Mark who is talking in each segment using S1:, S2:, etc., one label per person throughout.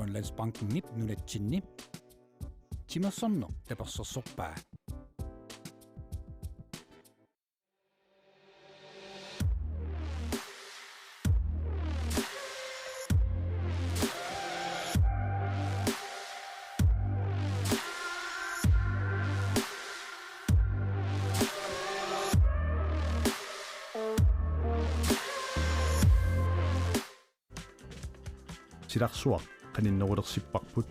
S1: Grønlandsbanken nip nunatsinni timersorno tapersorsorpaa
S2: Silarsuaq qaninnerulersipparput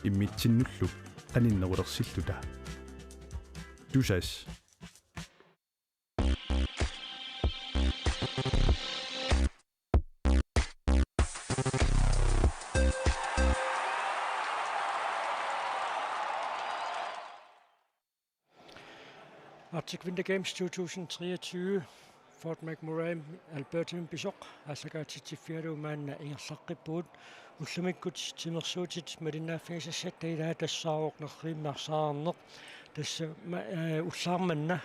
S2: immitsinullu qaninnerulersilluta tusas
S3: Arctic Winter Games 2023 Fort McMurray Alberta Bishop asagaatitifialu maanna ingerlaqqippuut ullumikut timersuutit malinnaaffigisassattaidaa tassaaruqnerriimmarsaarneq tassa ullaarmanna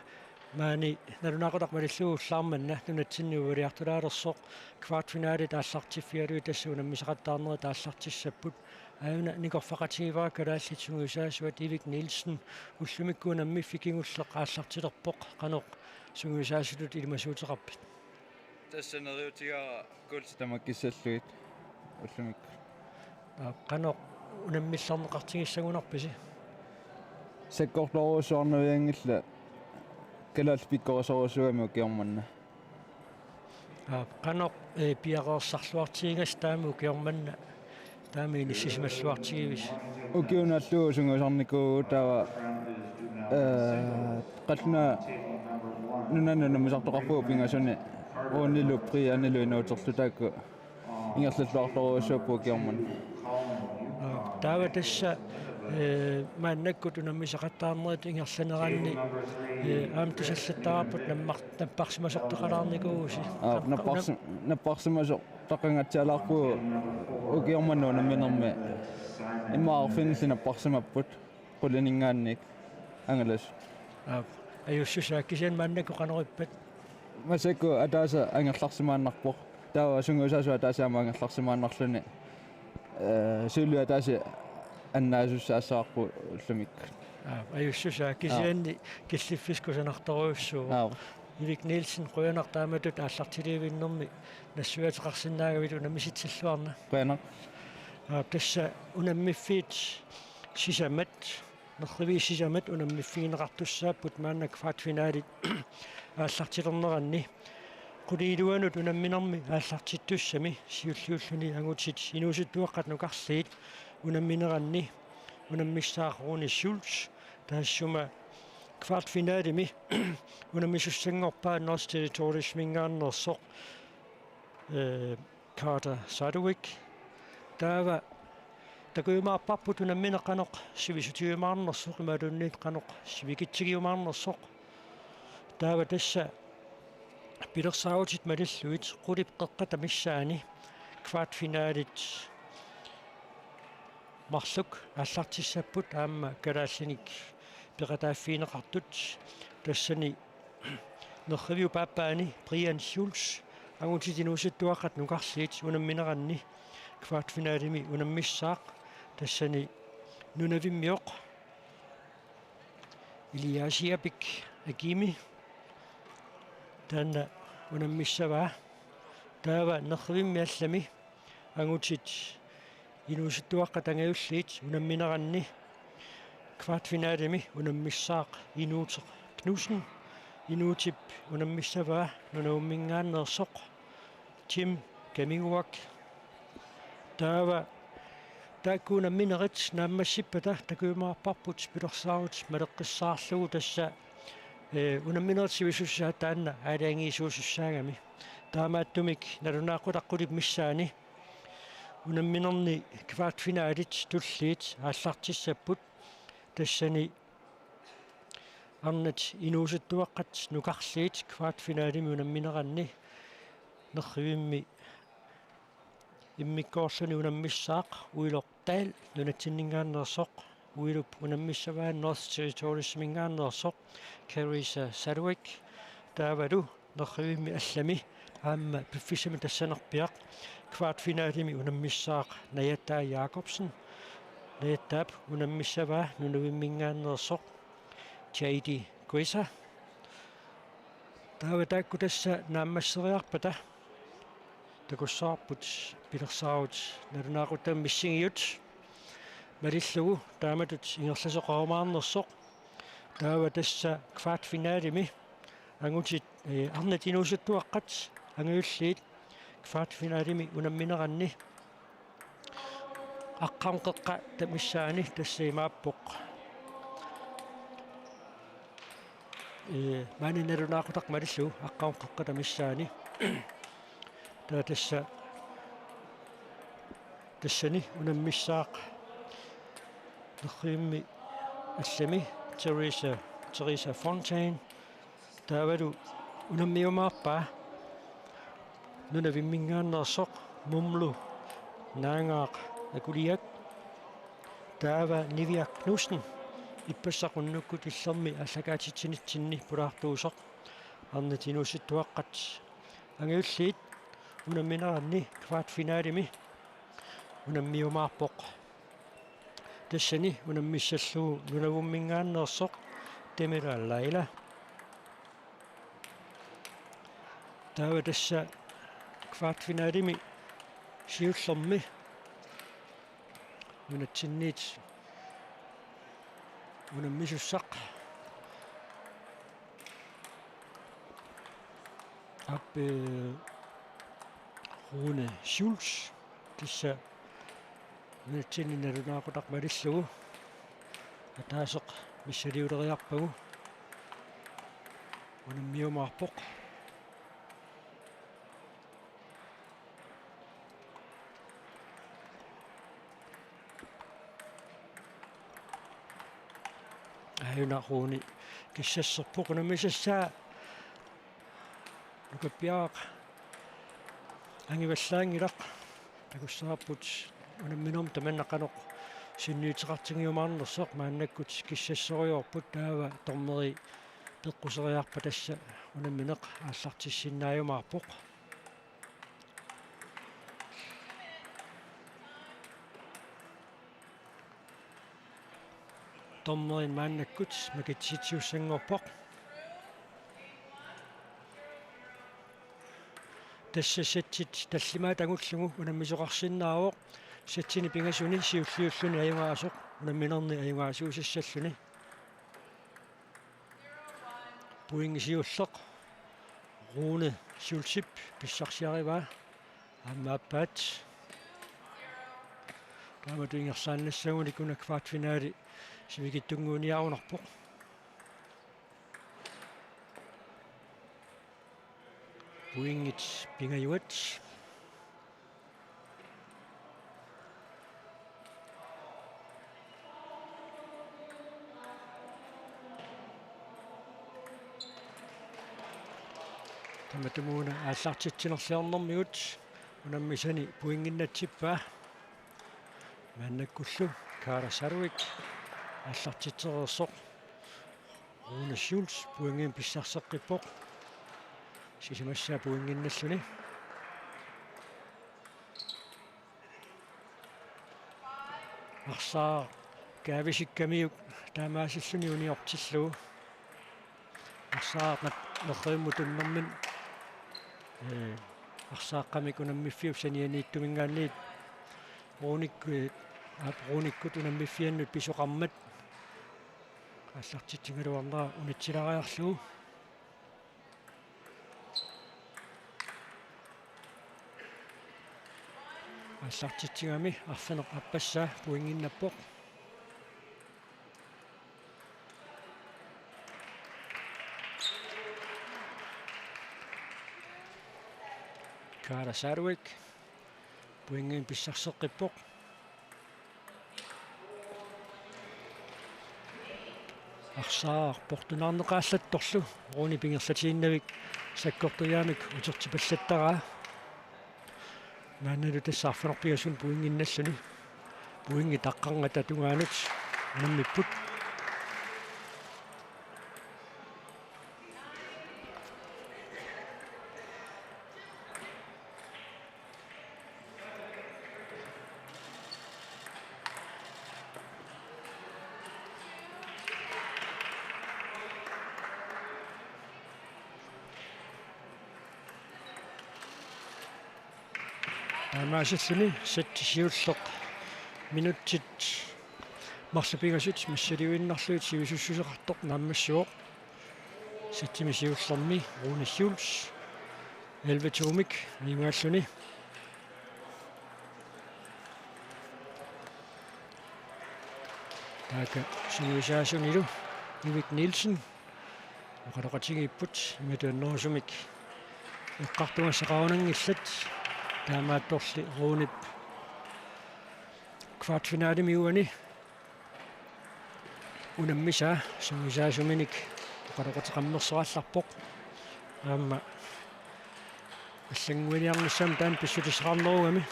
S3: maani nalunaqutaq malillu ullaarmanna nunatsinniuvaliartulaalersoq kvartfinaalit aallartifialu tassuunammisaqattaarneri taallartissapput auna nikorfaqatiivaa kalaallitungusaasuat Ivik Nielsen ullumikkuunammi fikingulleq aallartilerpoq qanoq sungusaasulut ilmasuuteqarpit
S4: тассанериутигаа култамаккиссаллуит уллумик
S3: qanoq unammillarneqartigiссагунарписи
S4: саккорлоруусуарнавиангилла калаалпиккорисорусуами укиорманна
S3: qanoq piaqeersarluartigigas taami ukiormanna taami inissisimalluartigivис
S4: укиунааллуу сунгусарникуу таава qalna нунанна мисартоқарпуу пингасуни ууннилу прианилу инуутерлутаакку ингерллуарлоруусуаппу киорман
S3: таава тасса мааннаккут унаммисақаттаарнерит ингерланеранни аамтусаллаттаарпут наппарсимасортеқалаарникууси
S4: наппарсимасо тақангатсиалаарпуу укиорманну намминерми имаарфинилли наппарсимаппут qullininggaannik ангалас
S3: аюссусааккисиан мааннакку qanориппат
S4: масакку атааса ангерларсимааннарпоқ таава сунгусаасу атаасаама ангерларсимааннарлуни суулу атааси аннаасуссаассаарпу уллумик
S3: аюссусааккисианни киллиффискусанарторуйуссуу Ivik Nielsen qoyanartaamatut ааллартилиивиннэрми нассуатеқарсинаагавилу намиситсиллуарна
S4: qoyanaq
S3: тасса унаммиффиит сисамат нерривиисисамат унаммиффигинеқартуссааппут мааннак фаатфинааlit ааллартилернеранни qulиилуанут унамминерми ааллартиттуссами сиуллиуллуни агутит инуусуттуаққат нукарлиит унамминеранни унаммиссаақруни Schulz таассума kvartfinaalimi unammissussangorpaa North Territories mingaarnersoq Carter Sadowik taava takuumaarparput unammineqanoq sivisutiumaarnersoq imalunniit qanoq sivikitsigiumaarnersoq taava tassa pilersaagutit malilluit qulip qeqqata missaani kvartfinaalit marluk aallartissapput aamma kalaallinik peqataafiineqartut tassani nerriviu paappaani Brian Schulz agutitinuusuttuaqqat nukarliit unammineranni kvartfinaalimi unammissaaq tassani nunavimmiоq Iliasiapik Agimi taanna unammissavaa taava nerrivimmiallami agutit inuusuttuaqqat angayulliit unammineranni kvartfinaalimi unammissaaq inuuteq Knudsen inuutip unammissavaa nunaummingaannersoq Tim Gaminguak taava taakkuunamminerit naammassippata takuumaarparput pilersaagut maleqqissaarlugu tassa unamminerit sivisussaa taanna aalaangiisuusussaagami taamaattumik nalunaaqqudaqqulip missaani unamminerni kvartfinaalit tulliit aallartissapput тассани арнат инуусуттуаққат нукарлиит квартфинaalими унамминеранни нерривимми иммиккоорлуни унаммиссаақ уилортаал нунатсиннингааннерсоқ уилуп унаммиссаваа North Territories мингааннерсоқ Carissa Sadowik таавалу нерривимми аллами аама пиффисами тассанерпиақ kvartfinaalimi unammissaaq Najataa Jacobsen Najattaap unammissavaa nunuvimmingaannersoq JD Quisa taavataakku tassa naammasseriarpata takussaarput pilersaarut nalunaaquttam missingiut malillugu taamatut ingerlasoqarumaarnersoq taava tassa kvartfinaalimi angutit arnatinuusuttuaqqat anguyulliit kvartfinaalimi unammineranni aqqaamqeqqa tamissaani tassiimaappoq maani nalunaaqutaq malillu aqqaamqeqqa tamissaani tassani unammissaaq nerriummi allami Teresa Fontaine taavalu unammiumaarpaa nunavimmingaannersoq mumlu naangaaq akuliak taava Nivia Knudsen ippassaqunnukkut illermi allakaatitsinitsinni pulaartuusoq arnatinuusuttuaqqat angiulliit unammineranni kvartfinaalimi unammiumaarpoq tassani unammissallugu nunavummingaannersoq Temila Laila taava tassa kvartfinaalimi siullermi unatsinniit unammissussaq Rune Schulz tassa unatsinni nalunaaqutaq malillugu ataaseq missaliuleriarpagu unammiumaarpoq ayunaquuni kissasserpoq unammisassaa nukappiaq angivallaangilaq takussaarput unamminorm tamannaqanoq sinniiteqartingiumaarnersoq maannakkut kissassoriorput taava tormeri peqquseriarpa tassa unammineq aallartissinnaajumaarpoq tormerin maannakkut makitsitsiussangorpoq tassa satsit tallimaa tangullugu unammisoqarsinnaaroq satsini pingasuni siulliulluni ajungaasoq unamminerni ajungaasuusassalluni puingisiulleq Rune Schulzip pissarsiarivaa аммааппаат тааматуингерсааннассагуни куна квартфинаали сивигиттунгууниарунарпоқ буингит пингаюат таматумуна ааллартитсинерлиорнэрмигут унаммисани пуингиннатсиппаа маннаккуллу Кара Сарвик ааллартитсереерсоқ Руне Шулц пуингин писсарсеққиппоқ сисимассаа пуингинналлуни арсаа каависиккамиук таамаасиллуни униортиллугу арсаа нерриуммутуннэрмин арсааққамик унаммиффиуп санианииттумингаанниит руниккут унаммиффианнут писоқармат ааллартитсингалуарнера унитсилариарлугу ааллартитсигами арфанеқ аппассаа пуингиннаппоқ Кара Сарвик пуингин писсарсеққиппоқ арсаа портунаарнеқааллатторлу руни пингерлатииннавик саккортуяамик утертипаллаттараа наанналу тассаарфанерпигасун пуингинналлуни пуинги таққарнгата тунгаанут наммиппут таамаасаллуни саттисиуллеқ минутсит марсапигасут массалиуиннарлуит сивисуссусеқартоқ нааммассуоқ саттимисиуллерми Rune Schulz 11-tuumik нимааллуни така синуисаасунилу Ивик Нилсен оқалоқатигииппут иматуаннерусумик эққартугассақарунангиллат таамаатторли Rune квартфинаалимиуани унаммиса синуисаасуминик оқалоқатеқаммерсералларпоқ аама аллангуиниарнссам таан писсутисеқарнеругами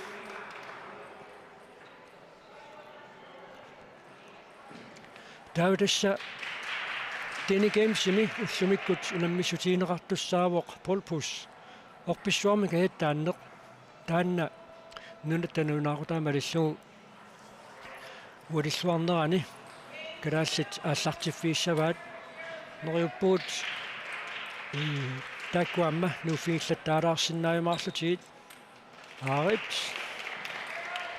S3: таавтасса Denne gamesimi ussumikut unammisutiineqartussaavuq pulpus orpissuarmika hittaanneq taanna nunattanuunaaqutaamalallugu ualissuarnerani kalaallit aallartiffiissavaat neriuppuut taakkuamma nuufiillattaalaarsinnaayumaarlutiit aarit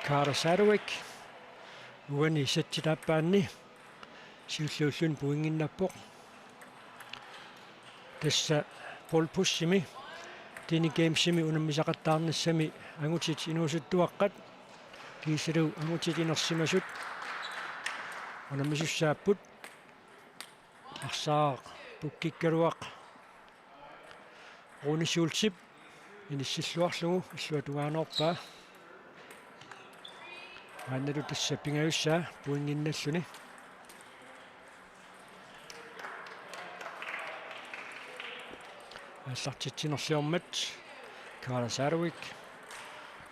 S3: Carter Sadwick uani sattitaappaanni siulluullun puinginnappoq tassa polpussimi tini gamesimi unammisaqattaarnassami angutit inuusuttuaqqat kiisalu angutit inersimasut unammisussaaput arsaaq pukkikkaluaq Rune Schulzip inissilluarlugu illuatugaanorpaa aannalu tassa pingayussaa puinginnalluni аллартитсинерлиормат Carter Sadwick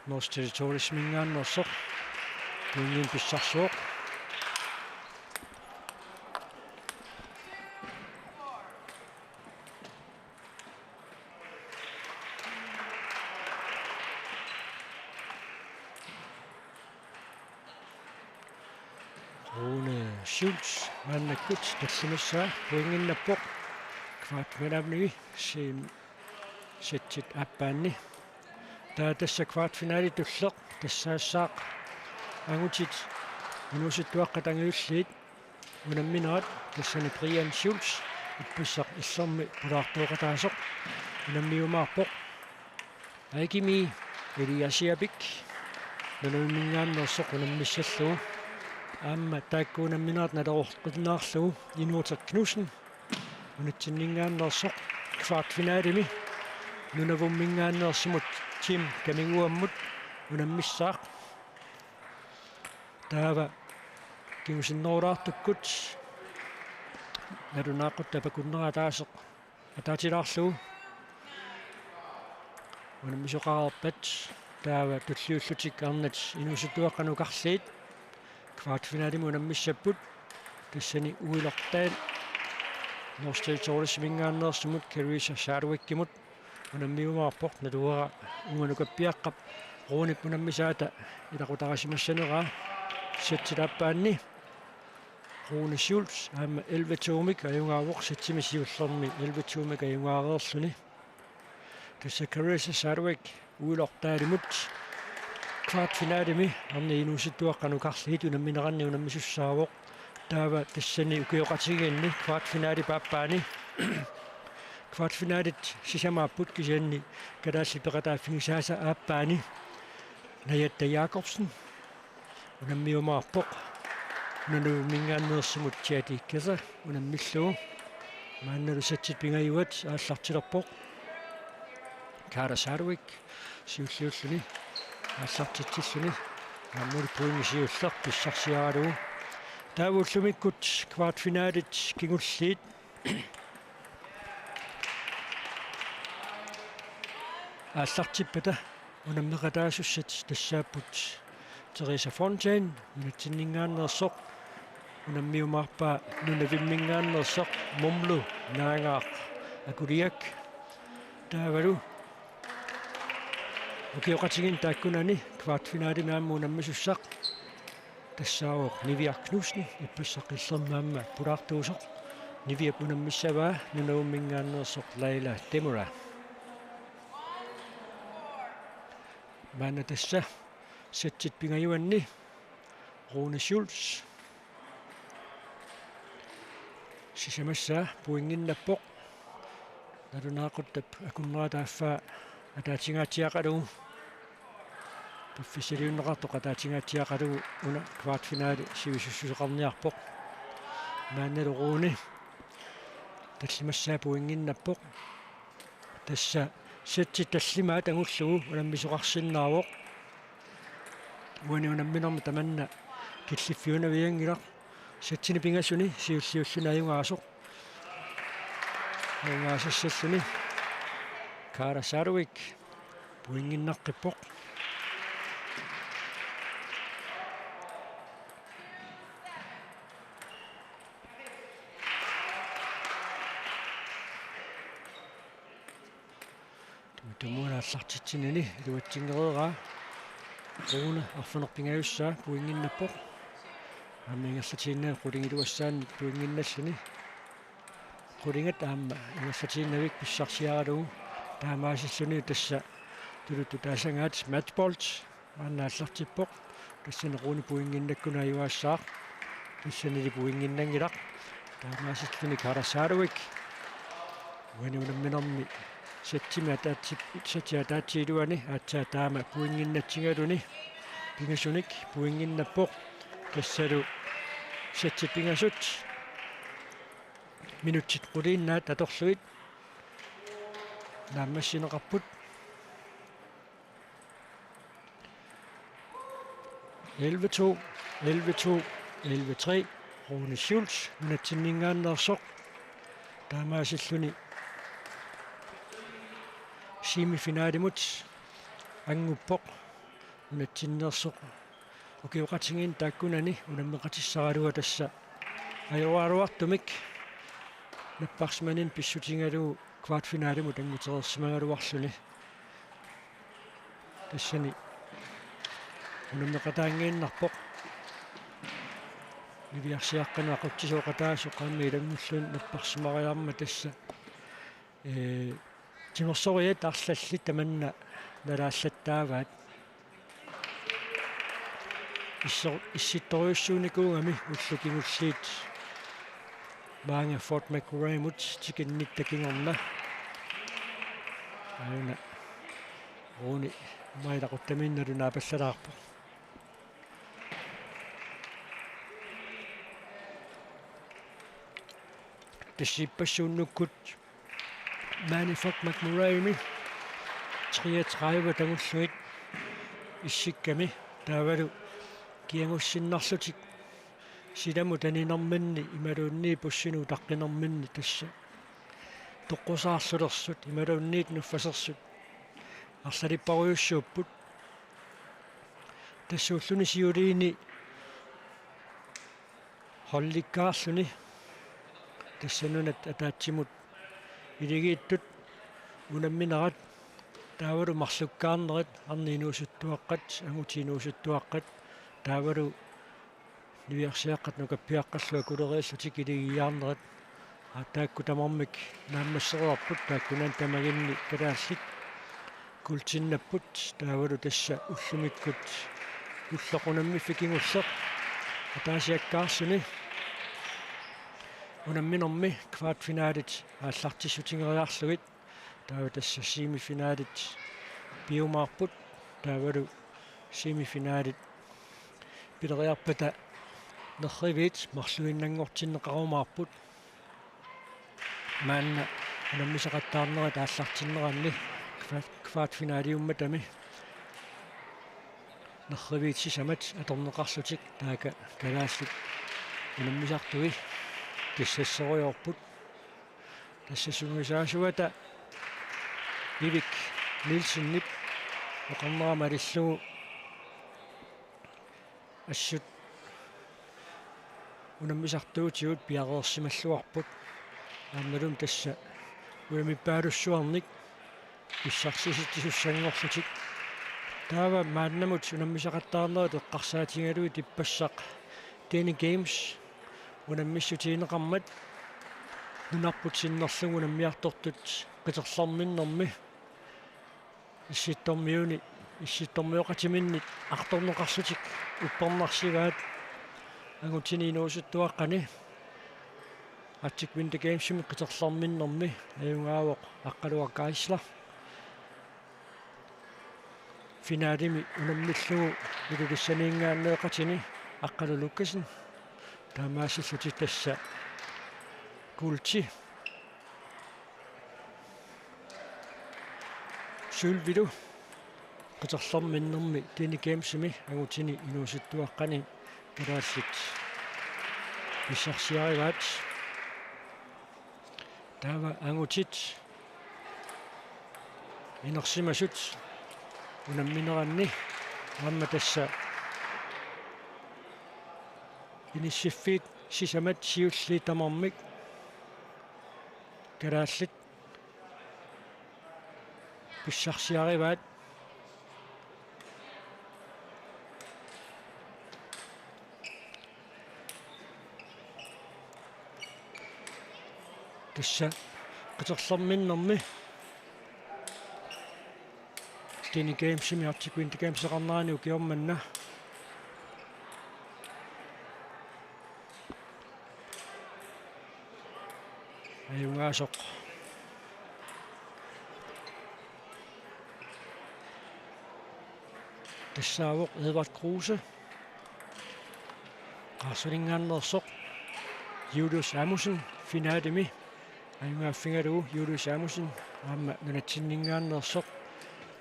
S3: North Territories мингааннерсоқ унгин писсарсуоқ Rune Schulz маннаккут таллимассаа унгиннаппоқ квартфинаалми сеттит аппаанни таатасса квартфинаали туллеқ тассаассаақ ангутит инуситтуаққатангиуллиит унамминерат тассани Brian Schulz ипписсақ иллерми пулаартуоқатаасоқ унаммиумаарпоқ айкими Eliasiabik нануиммингааннерсоқ унаммиссаллугу аама тааккуунамминерат налеруққутнаарлугу Inuutak Knudsen унатсиннингааннерсоқ квартфинаалими нунавуммингааннерсимут Tim Камингуаммут унаммиссаақ таава киусиннеруаартуккут налунааққуттапакуннератаасеқ атаатилаарлугу унаммисоқарерпат таава туллиуллутик арнат инусуттуаққанукарлиит квартфинаалими унаммиссаппут тассани уилертаат North Territories мингааннерсимут Carter Sadwick-кимут унаммиумаарпоқ налуара унгунукаппиаққап Rune унаммисаата илақутарасимассанераа саттилааппаанни Rune Schulz аама 11-tuumik аюнгаавоқ саттимисиуллерми 11-tuumik аюнгаареерлүни тасса Carter Sadwick уилертаалимут квартфинаалими арни инуситтуаққанукарлиит унамминеранни унаммисуссаавоқ таава тассани укиоқатигиинни квартфинаали пааппаани квартфинаалит сисамааппут кисианни калаалли пеқатааффигисааса ааппаани Najatta Jakobsen унаммиумаарпоқ нунумингааннерсимут чаатиккаса унаммиллугу маанналу сатсит пингаюат ааллартилерпоқ Carter Sadwick сиуллиуллуни ааллартитсиллуни аммули пуингисиуллер писсарсиаралугу таавууллумиккут квартфинаалит кигуллиит ааллартиппата унаммеқатаасуссат тассааппут Teresa Fontaine минатсиннингааннерсоқ унаммиумаарпаа нунавиммингааннерсоқ мумлу наангаақ акулиак таавалу окиоқатигин тааккунани квартфинаали маамму унаммисуссақ тассаавоқ Nivia Knudsen иппассақиллернаамма пулаартуусоқ Nivia унаммиссаваа нунавиммингааннерсоқ Leila Demura maana tassa settit pingajuanni Rune Schulz sisamassa puinginnappoq nalunaaquttab akunnaataaffaa ataatingaatiaqalugu piffisiliunneqartoq ataatingaatiaqalugu una kvartfinaali sivisussuseqarniarpoq maannalu Rune tallimassaa puinginnappoq tassa settit tallimaa tangullugu unammisoqarsinnaawoq uani unamminerma tamanna killiffiunaviangilaq settini pingassuni siulliullunaajungaasoq Ungaasissalluni Kara Sarvik puinginnaqippoq tummuunaallartitsinani iluatsingereeraa Rune arfanerpingajussaa puinginnappoq аммингерлатииннаа qulingиluaссаани puinginnalluni qulingat aamma ingerlatiinnavik pissarsiaraluu taamaasilluni tassa tuluttu taasangaat matchballs aannaаллартиппоq тассани Rune puinginnakkunaajuaassaaq тассанили puinginnangilaq таамаасиллуни Карасаалуик уаниунамминерми саттими атаатсиилуани аатсаа таама puinginnatsinгалуни пингасуник puinginnappoq тассалу саттиппингасут минутсит qulииннаат аторлуит нааммассинеқарпут 11-2 11-2 11-3 Rune Schulz унатсиннингааннерсоқ таамаасиллуни семифинаалимут ангуппоқ унатсиннерсоқ окиоқатингин тааккунани унаммеқатиссаралуа тасса ajoraaruartumik наппарсманин писсутингалуу квартфинаалиму тангутерерсимагалуарлуни тассани унаммеқатаангииннарпоқ нивиарсиаққанаақутсисоқатаасоққамми илангуллун наппарсимариарма тасса тимерсориат арлалли таманна налааллаттааваат исситториуссууникуугами уллукингуллиит маанга Fort McMurray мут тикинниттакингорна аана Rune маилақуттаминналу наапаллалаарпо тассиппассууннуккут маани Fort McMurray-ми 33 тангуллуит иссикками таавалу киангуссиннарлутик силаму танинэрманни ималуунни пуссину таққинэрманни тасса тоққусаарлулерсут ималуунниит нуффасерсут арлалиппаруйуссууппут тассууллуни сиулиини холликкаарлуни тассанунат атаатсимут илигииттут унамминерат таавалу марлуккаарнерит арниинуусуттуаққат агутиинуусуттуаққат таавалу нивиарсиаққат нукаппиаққаллуа кулериаллутик илигиаарнерат атаакку тамармик нааммассеруарпут тааккунан тамагинни калааллик култиннаппут таавалу тасса уллумиккут уллоқунамми фикингуллеқ атаасиаккаарсуни унамминерми квартфинаалит ааллартиссутингериарлугит таава тасса семифинаалит биумаарпут таавалу семифинаалит пилериарпата нерривит марлуиннангортиннеқарумаарпут маанна унаммисақаттаарнера тааллартиннеранни квартфинаалиумматами нерривит сисамат аторнеқарлутик таака калааллик унаммисартуи тассассеруйорпут тассасунгисаасуата Vivek Nielsen-нип оқарнерамалиллугу ассут унаммисартуутиут пиареерсималлуарпут аамналун тасса уямиппаалуссуарник иссарсиситтисуссангорлутик таава мааннамут унаммисақаттаарнерут эққарсаатингалуи типпассақ Dani Games унаммиссутиинеқармат нунарпут синнерлугу наммиартортут қитерларниннэрми исситтормиуни исситтормиоқатиминнит арторнеқарсутик уппарнарсигаат агутиниинуусуттуаққани атсик Winter Games-ми қитерларминнэрми аюнгаавоқ аққалуаккаисла финаалими унаммиллугу илулиссаниингааннеэқатини аққалулуккасин таамаассиллути тасса култи сулвилу qiterlarminnermi Winter Games-ми агутини инуусуттуаққани калааллит писсарсиариваат таава агутит инерсимасут унамминеранни аама тасса иниссиффиит сисамат сиулли тамармик калааллит писсарсиариваат тасса qiterlarminnermi Winter Games-ми артик Winter Games-еқарнааниу киорманна аюнгаасоқ тассаавоқ Edvard Kruse qarsулингааннерсоқ Julius Amundsen финаалими аюнгааффингалугу Julius Amundsen аама нунатсиннингааннерсоқ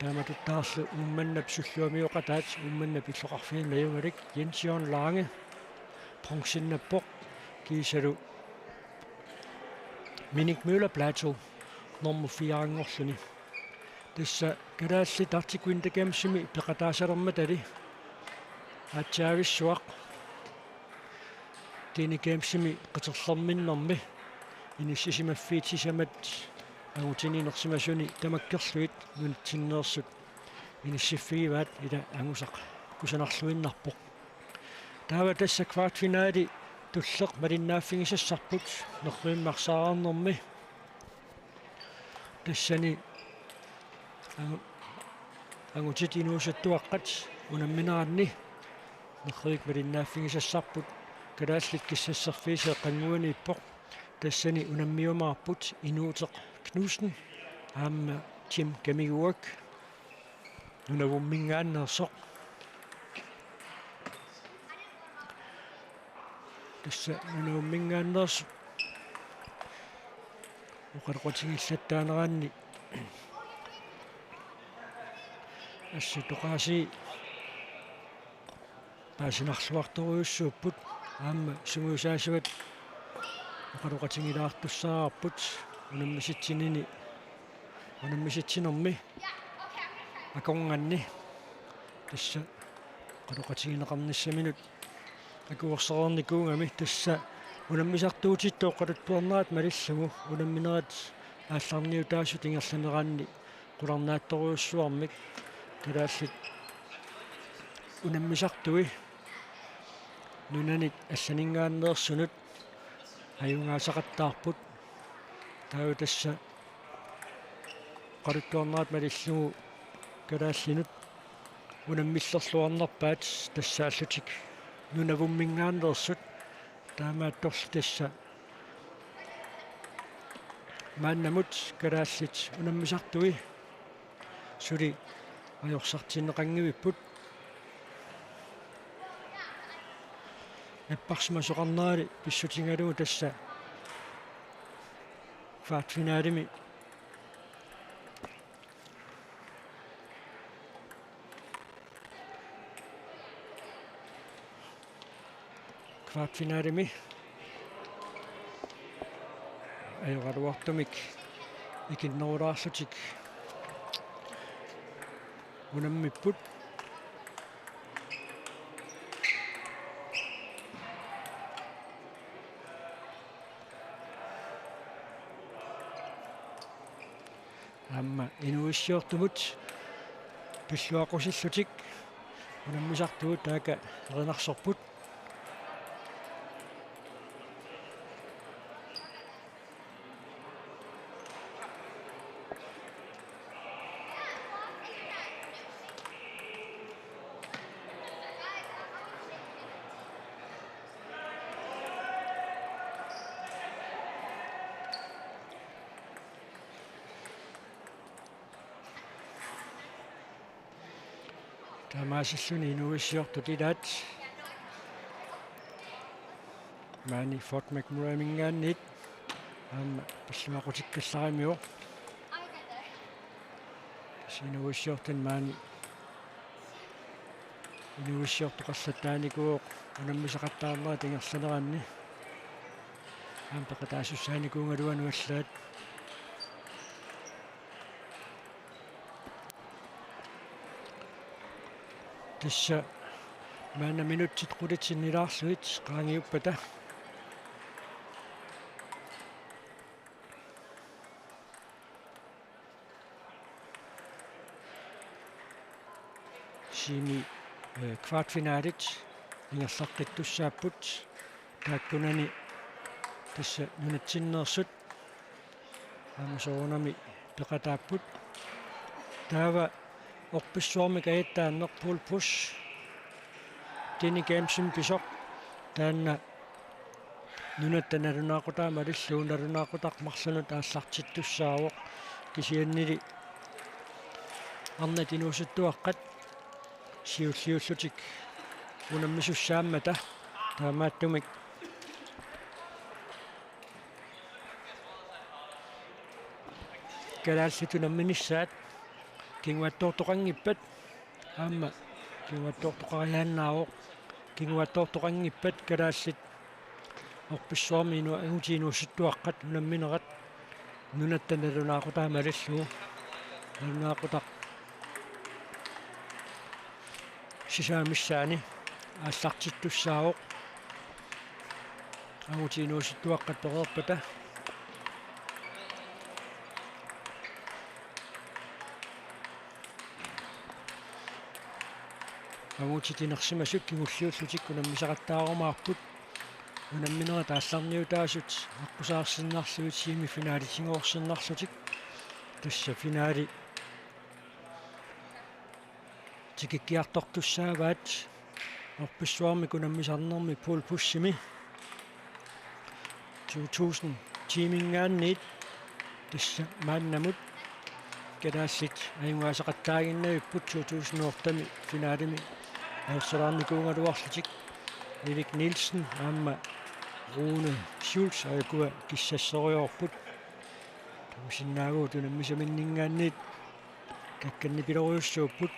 S3: тааматуттаарлу умманнап суллуамиоқатаат умманнап иллоқарфиин аюнгалик Jens Jørgen Lange понсиннаппоқ кисалу Minik Møller Plateau номер 4 тасса калааллит артик Winter Games-ми пеқатаасалерма тали аатсаависсуақ Winter Games-ми qiterlarminnermi иниссисимаффиит сисамат агутининерсимасуни тамаккерлуит нунтиннеерсут иниссиффигиваат ила ангусақ кусанарлуиннарпоқ таава тасса квартфинаали туллеқ малиннааффигисассарпут неррииммарсаарнэрми тассани агутит инуусаттуаққат унамминеранни нерриик малиннааффигисассарпут калааллит киссассерфиисеэ қангуанииппоқ тассани унаммиумаарпут инуутеқ Knudsen аама Jim Gamiguak нунавуммингааннерсоқ тасса нунавуммингааннерс оқалқотигиллаттаанераанни асси тоқааси паасинарлуарторуйуссууппут аама сунгуусаасуат оқалқотигилаартуссаарпут унаммиситсинерми аконганни тасса qaluqatigineqarnissaminut akuorserernikungami tassa unammisartuutittoo qaluttуарнаат малиллугу унамминерат аалларниу таасут ингерланераанни qulарнаатторуйуссуармик калааллит унаммисартуи нунанит алланингааннеерсунут аюнгаасақаттаарпут таа тасса qaluttуарнаат малиллугу калааллинут унаммиллерлуарнерпаат тассааллутик нунавуммингааннерсут таамаатторл тасса мааннамут калааллит унаммисартуи сули ajorсартиннеқангивиппут наппарсимасоқарнаали писсутингалугу тасса квартфинаалими ajorluartumik ikиннерулаарлутик унаммиппут амма инуиссиортумут пиллуақусиллутик унаммисартуут таака еринарсорпут Taamaasilluni inuissiortutilaat maani Fort McMurray mingaannit aamma passimaqutikkallarimuo sinuissiortan maani inuissiortoqassataanikuuq unammisaqattaarnera tingersaneranni aam paqataasussaanikuungaluanu allaat tissa maana minutsit qulitsinnilaarsuit qaangiuppata siimi kvartfinaalit ingersarqittussaapput taakkunani tassa minutsinnersut aamusoorunami peqataapput taava orpissuarmik ajattaannerpul pus tini gamsim pisoq taanna nunattanalunaaqutaama alilluunalunaaqutaqmarsanut aassartittussaawoq kisiannili arnat inuusuttuaqqat siulliullutik unammisussaamata taamaattumik kalaallitunamminissaat kinguattoortoqangippat aamma kinguattoortoqariaannaawoq kinguattoortoqangippat kalaallit orpissuarmi agutiinuussuttuaqqat unamminerat nunattanalunaaqutaama alilluu nalunaaqutaq sisaamissaani аассартиттуссааоқ агутиинууситтуаққатторерпата агутитинерсимасут кигуллиуллутик унаммисақаттаарумаарпут унамминера таассарниутаасут аққусаарсиннарлуит симифинаалитингоорсиннарлутик тасса финаали тикиккиартортуссааваат орписсуарми кунаммисарнерми пул пуссими 2000 тимингаанниит тасса мааннамут кадаассит аюнгуасақаттаагиннавиппут 2000-ортами финаалими аерсалаарникуунгалуарлутик Erik Nielsen аама Rune Schulz аякуа киссассориорпут тамсиннаагуут унаммисаминнингаанниит какканни пилориуссууппут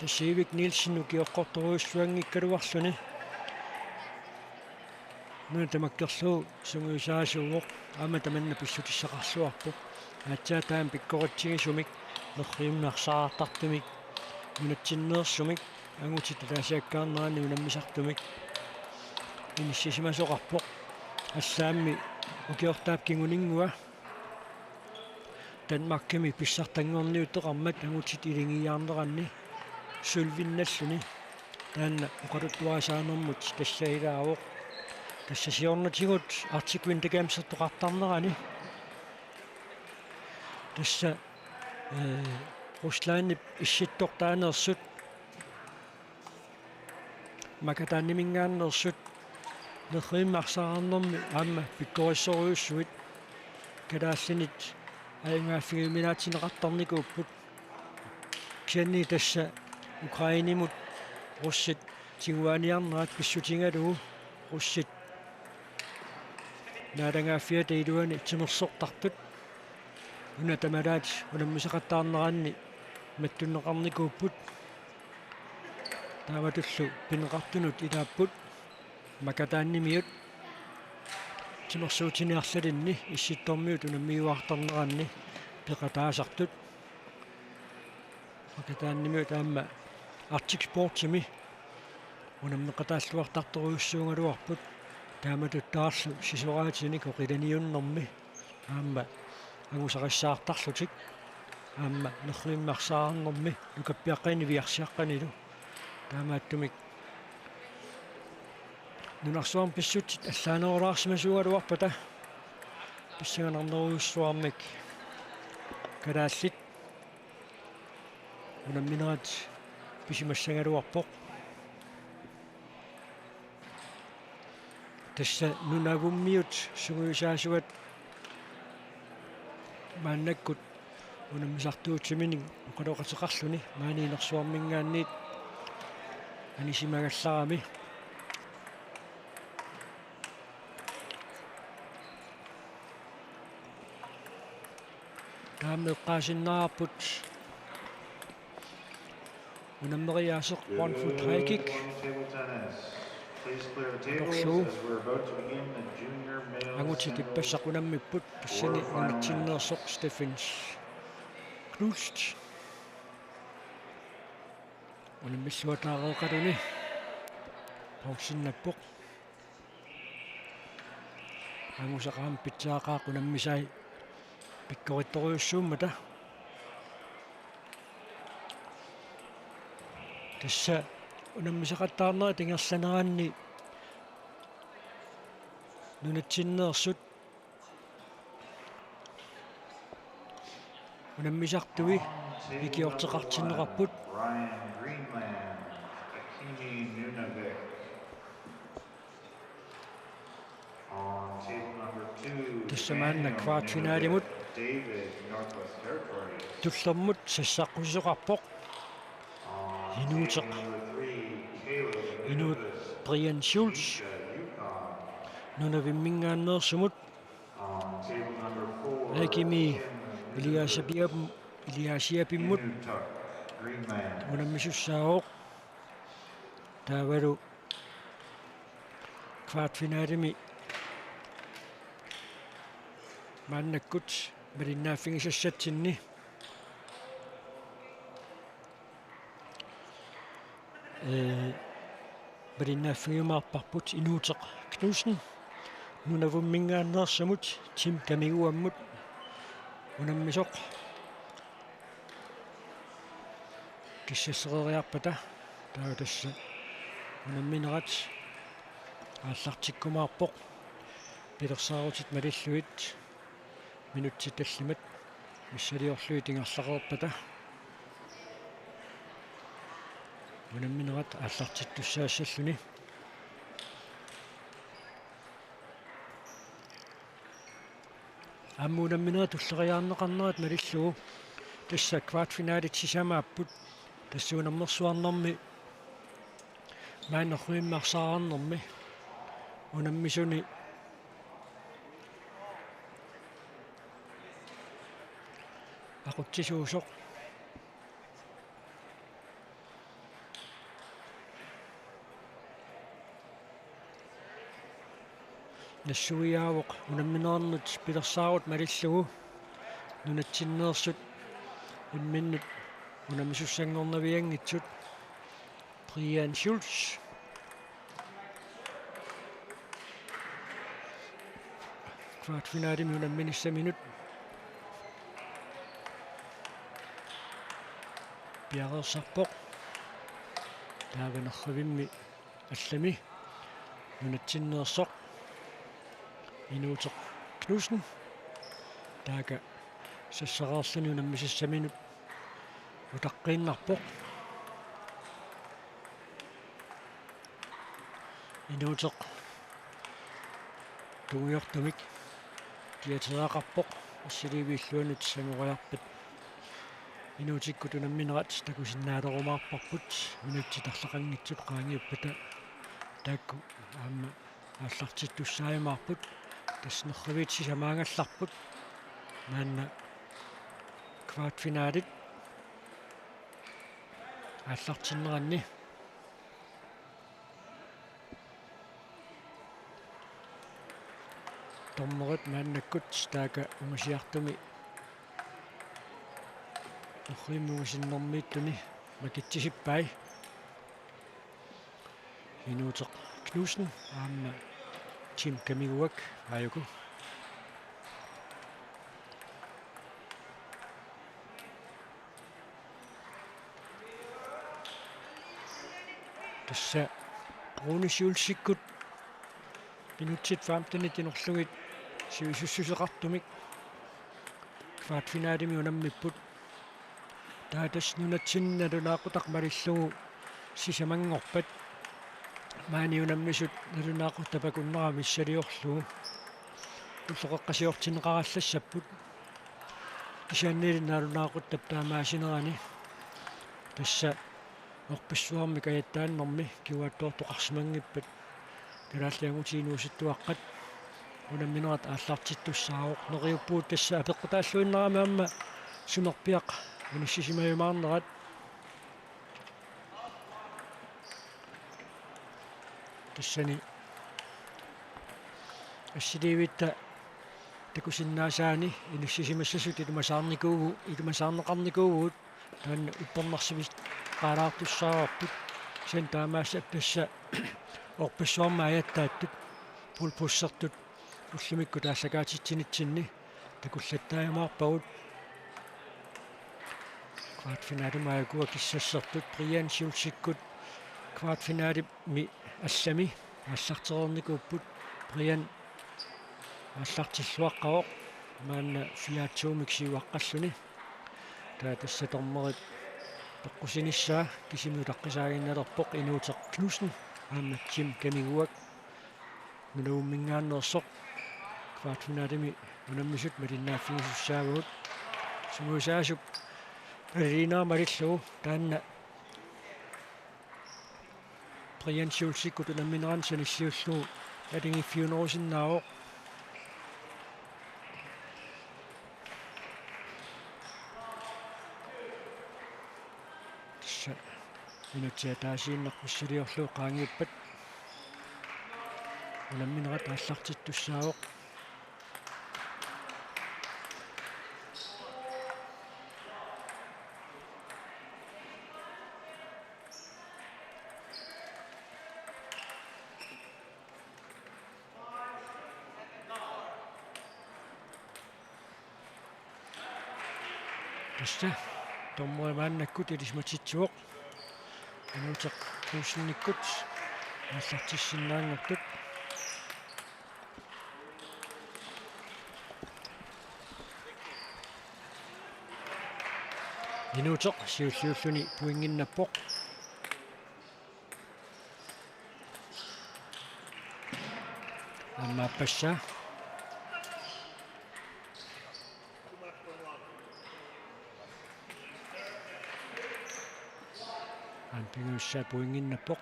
S3: Erik Nielsen ukiоққорторуйуссуангиккалуарлуни нуна тамаккерлуу сунгуисаасууоқ аама таманна писсутиссақарлуарпу аатсаатаам пиккоритсигисумик нерриумнарсаартартумик нунатсиннеерсумик агутитутаасиаккаарнерани унаммисартумик иниссисимасоқарпоқ ассаамми укиортаап кингунингуа Danmarkками писсартангорниутеқармат агутит илингиаарнеранни сулвинналлуни таанна уқалуттуасаанермут тассаилаавоқ тассасиорнатигут артиквинтекаамсертоқартарнерани тасса Руслааннип исситтортаанерсут макатаанимингааннерсут неррииммарсаарнерми аама пиккориссориуссуит калаассинит аингаффигиминаатинеқартарникууппут кианни тасса Украинимут руссит тингуаниарнерат писсутингалуу руссит наадангаффиата илуани тимерсортарпут уна тамалаат унаммисақаттаарнераанни маттуннеқарникууппут тааватуллу пинеқартунут илааппут макатааннимиут тимерсуутиниарлалинни исситтормиут унаммиуартарнераанни пеқатаасартут макатааннимиут аама Arctic Sportsimi унаммеқатааллуартарторуйуссуунгалуарпут тааматуттаарлу сисораатини коқиланиуннэрми аама агусариссаартарлутик аама неррииммарсаарнэрми лукаппиаққини виарсиаққанилу таамааттумик нунарсуарм писсутит аллаанерулаарсимасугалуарпата писсаганарнеруйуссуармик калааллит унамминерат писимассагалуарпоқ тасса нунагуммиут сугуисаасуат мааннаккут унаммисартуутсимини уқалоқатеқарлүни маанинерсуармингаанниит анисимагалларами таамеққаасиннаарпут унаммериаасеқ 1 foot high kick агутитиппассақунаммиппут писсани унитсиннерсоқ Стефенс Knust унаммиссуатаареэқалуни паусиннаппоқ агусақаам питсаақаақ унаммисай пиккоритториуссууммата тасса унаммисақаттаарнери тингерланеранни нунатсиннеерсут унаммисартуи икиортеқартиннеқарпут тассамаанна квартфинаалимут туллермут сассаққусеқарпоқ инуут Brian Schulz нунавиммингааннерсумут акими Илиасиапиммут унаммисуссаавоқ таавалу квартфинаалими маннаккут малиннааффигисассатсинни малиннааффигимаарпарпут инуутеқ Knudsen нунавуммингааннерсамут Tim Камигуаммут унаммисоқ киссассерериарпата таатасса унамминерат ааллартиккумаарпоқ пилерсаарутит малиллуит минутситаллимат миссалиорлуи тингерлақерпата унамминерат ааллартиттуссаассаллуни аммунамминера туллериаарнеқарнерат малиллугу тасса квартфиналит сисамааппут тассуунаммерсуарнэрми маанерруиммарсаараарнэрми унаммисуни aqutsisuusoq нассуиаавоқ унамминернут пилерсаарут малиллугу нунатсиннеерсут имминнут унамисуссангорнавиангитсут Brian Schulz квартфиналими унамминиссаминут пиарерсарпоқ тааванерривимми аллами нунатсиннеерсоқ инуутеқ Knudsen таага сассараарлуни унаммисассаминут утаққииннарпоқ инуутеқ туйортумик киатераақарпоқ ассиливииллуанут самуриарпат инуутиккут унамминерат такусиннаалерумаарпарпут минутситарлақангитсут qaangiuppata таакку аама ааллартиттуссааймаарпут таснерривит сисамаангалларпут маанна квартфиналит ааллартиннеранни томмерит мааннаккут таага умасиартуми орриммугисиннэрмииттуни макитсисиппай инуутеқ Knudsen аама Tim Камигуак аюку тасса Rune Schulzиккут минутсит 15 тинерлугит сивисуссусеқартумик квартфиналими унаммиппут таатас нунатсинналунаақутақ малиллугу сисамангорпат маани унаммисут налунаақут тапакуннера миссалиорлугу уллоқеққасиортинеқараллассаппут кисааннилиннаалунаақут таптаамаасинерани тасса орписсуарми каяттааннэрми киуааттуортоқарсимангиппат калааллиангутиинууситтуаққат унамминерат ааллартиттуссаароқ нериуппуут тасса апеққутааллуиннерами амма сумерпиақ униссисимаюмаарнерат тассани ассиливитта такусиннаасаани инуссисимассасут илумасаарнеқарникуугут таанна уппернарсимис qaalaartussaaruartut sen taamaassa tassa orpassuarma ajattaattut pulpussertut ullumikku taassakaatitsinitsinni takullattaajamaarparut kvartfinaalimaajakua kissassertut Brian Schulzikkut kvartfinaalimi allami аллартерерникууpput Brian аллартиллуаққаоқ маанна фиаатсуумик сиуаққаллуни таа тассатормерит пеққусиниссаа кисимиутаққисаагинналерпоқ инуутеқ Knudsen аама Jim Kamiguak нунууммингааннерсоқ квартфиналими унаммисут малиннааффигисуссаагут сумуусаасуп алинаа малиллуу таанна Brian Schulzikkut унамминеран саниссиуллуу алингиффиунерусиннаавоқ инутсиатаасииннарпуссилиорлуу qaangiuppat унамминерат ааллартиттуссаавоқ тасса томмуамааннаккут илисматитсуоқ инуутеқ Knudsenниккут ааллартиссиннаангортут инуутеқ сиуллиуллуни пуингиннаппоқ аммааппасса анпигуссаа пуингиннаппоқ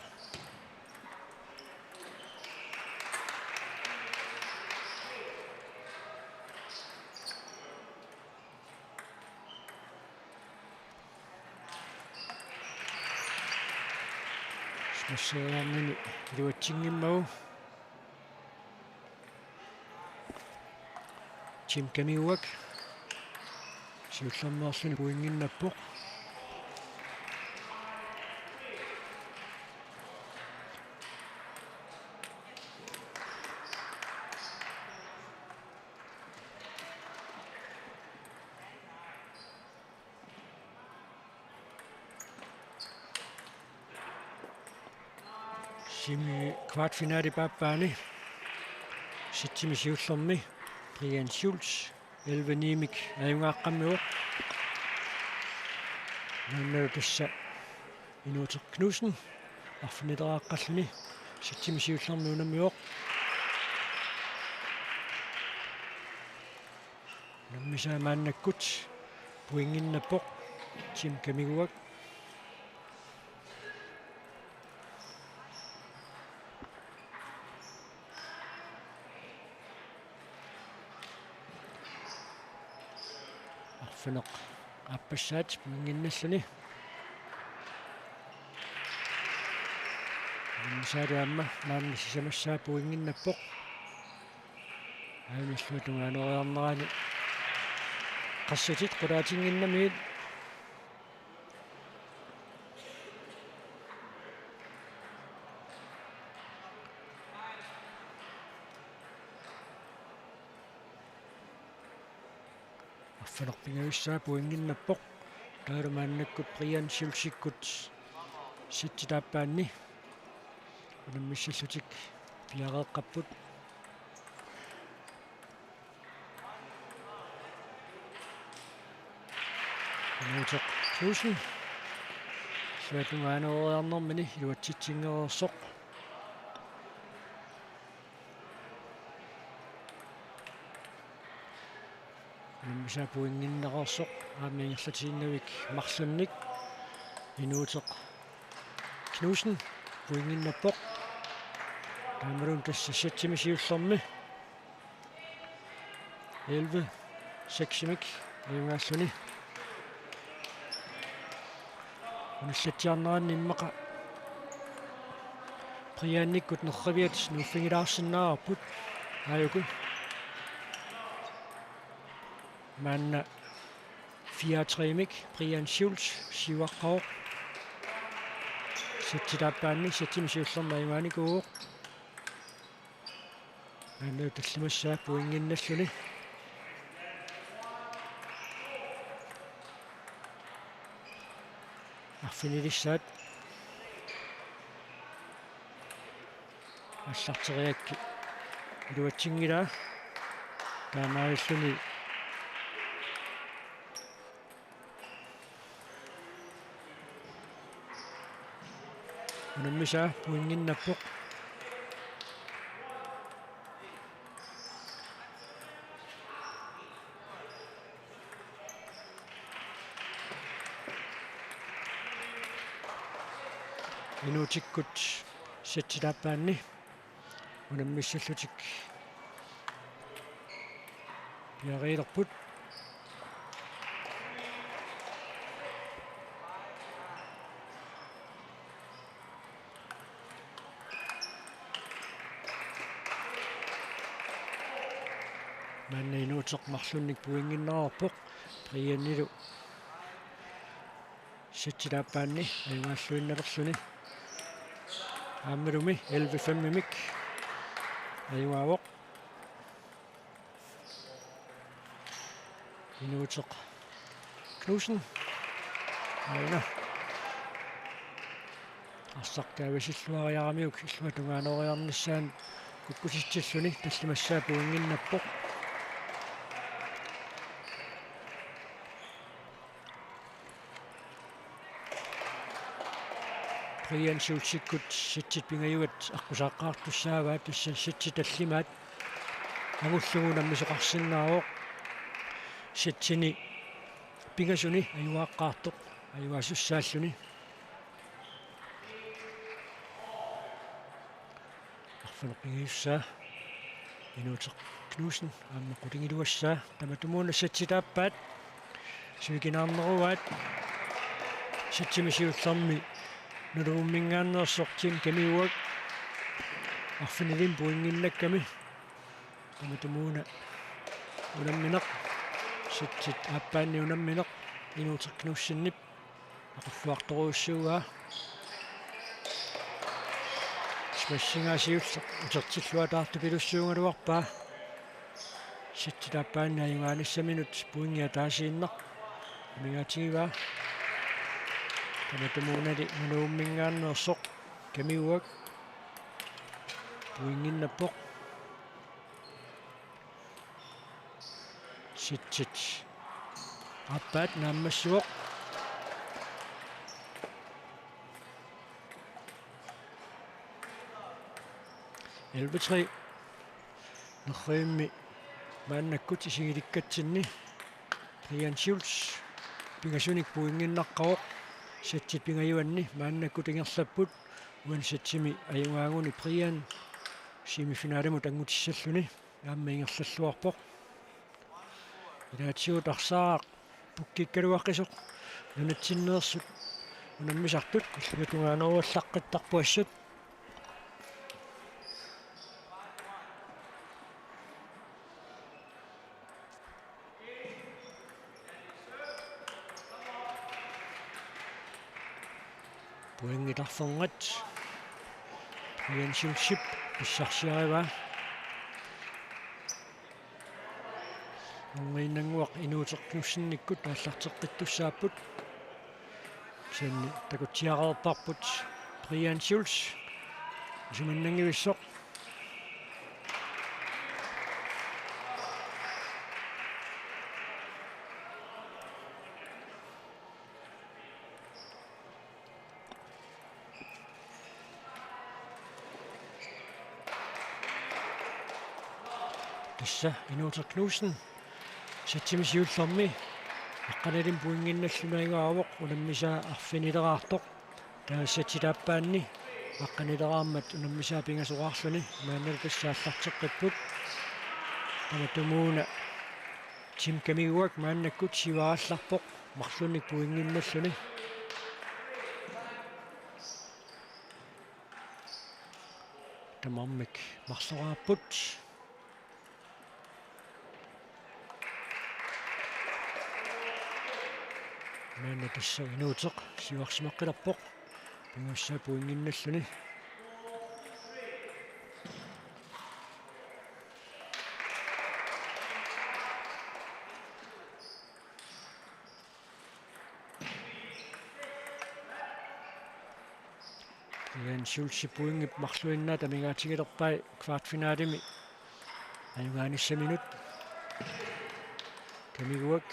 S3: смассаамини илуатсингиммагу Jim Kamiguak сиуллэрмеерлуни пуингиннаппоқ сими квартфинаали пааппаани ситсими сиуллэрми Brian Schulz 11-9 аюнгааққаммиуq наннер тасса инуутеқ Knudsen арфинилерааққаллуни ситсими сиуллэрми унаммиуq наммисаамааннаккут пуингиннаппоқ Jim Kamiguak арфинеқ аппассаат пуингинналлуни мисариамма наанни сисамассаа пуингиннаппоқ аюниллуутунгаанериарнерани qassutит qulaatiнгиннамиит арфинерпингависсаа пуингиннаппоқ таалумааннаккут Brian Schulzikkut ситтитааппаанни унаммиссаллутик пиареэққаппут инуутеқ Knudsen суатунгаанериарнэрмини илуатситсингерерсоқ unamisa puinginnerorsoq aamiangerlatiinnavik marlunnik inuuteq Knudsen puinginnappoq Kamerun tassa 7-siullermi 11-6 ayungaalluni unassatiarneraanni immaqa priyaannikkut nerraviat nuuffingilaarsinnaarput aayuku manna 4-3-mik Brian Schulz siuaqqaoq ситсилааппаанни 7-siullerma ayungaanikuuq анну таллимассаа пуингинналлуни арфинилиссаат аллартериакки илуатсингилаа таамааллуни унаммиса пуингиннаппоқ инуутиккут сатсилааппаанни унаммиссаллутик пиариилерпут манна инуутеқ марлунник пуингиннераарпоқ прияннилу сатсилааппаанни аюнгааллуинналерлуни ааммалуми 11-5-мик аюаавоқ инуутеқ Knudsen аина ассақкаависиллуариарамиук иллуатунгаанориарниссаан куккуситсиллуни таллимассаа пуингиннаппоқ Brian Schulz-sikkut sitsit pingayuat аққусааққаартуссааваат тасса ситситаллимаат агуллугунаммисоқарсиннаароқ ситсини пингасуни аюааққаартоқ аюасуссааллуни арфанеқ пингиуссаа инуутеқ Knudsen ааммаққутингилуассаа таматумууна сатситааппаат суикинаарнеруаат сатсимисиуллерми нулууммингааннерсортим камиуак арфинилим пуингиннакками таматумууна унамминеқ ситсит ааппаанни унамминеқ инуутеқ Knudsenнип ақуллуарторуussуугаа смассингаасиуллеқ утертиллуатаарту пилуссуунгалуарпаа ситсилааппаанни аюнгааниссаминут пуингиа таасииннеқ мигаатигиваа таматумуунали нулууммингааннерсоқ камиуак пуингиннаппоқ ситсит аппаат нааммассуоқ элбетри нерриимми мааннаккут исигиликкатсинни Brian Schulz пингасуник пуингиннаққаоқ сатсит пингаюанни мааннаккут ингерлаппут уан сатсими аюнгаагуни Brian семифиналиму тангутиссаллуни аамма ингерллуарпоқ илаатсиут арсаақ пуккиккалуаққисоқ нунатсиннеерсут унаммисартут иллуатунгааноруаллаққаттарпуассут пуингиларфернат Brian Schulz писсарсиариваа унгиннангуақ инуутеқ Knudsenниккут ааллартеққиттуссааппут сианни такутсиареерпарпут Brian Schulz симаннангивиссоқ тасса инуутеқ Knudsen сатсимисиуллэрми аққаналим пуингинналлунаигаавоқ унаммисаа арфинилераартоқ таассатилааппаанни аққанилерааммат унаммисаа пингасоқарлуни мааннал тассааллартеққиппут таматумууна тим камигуак мааннаккут сиваалларпоқ марлуник пуингинналлуни тамаммик марлорааппут маанна тасса инуутеқ сиварсимаққиларпоқ пингассаа пуингинналлуни Jan Schulze puingip mарлуиннаа тамигаатигилерпай квартфинаалими аюгаанисса минут камигуак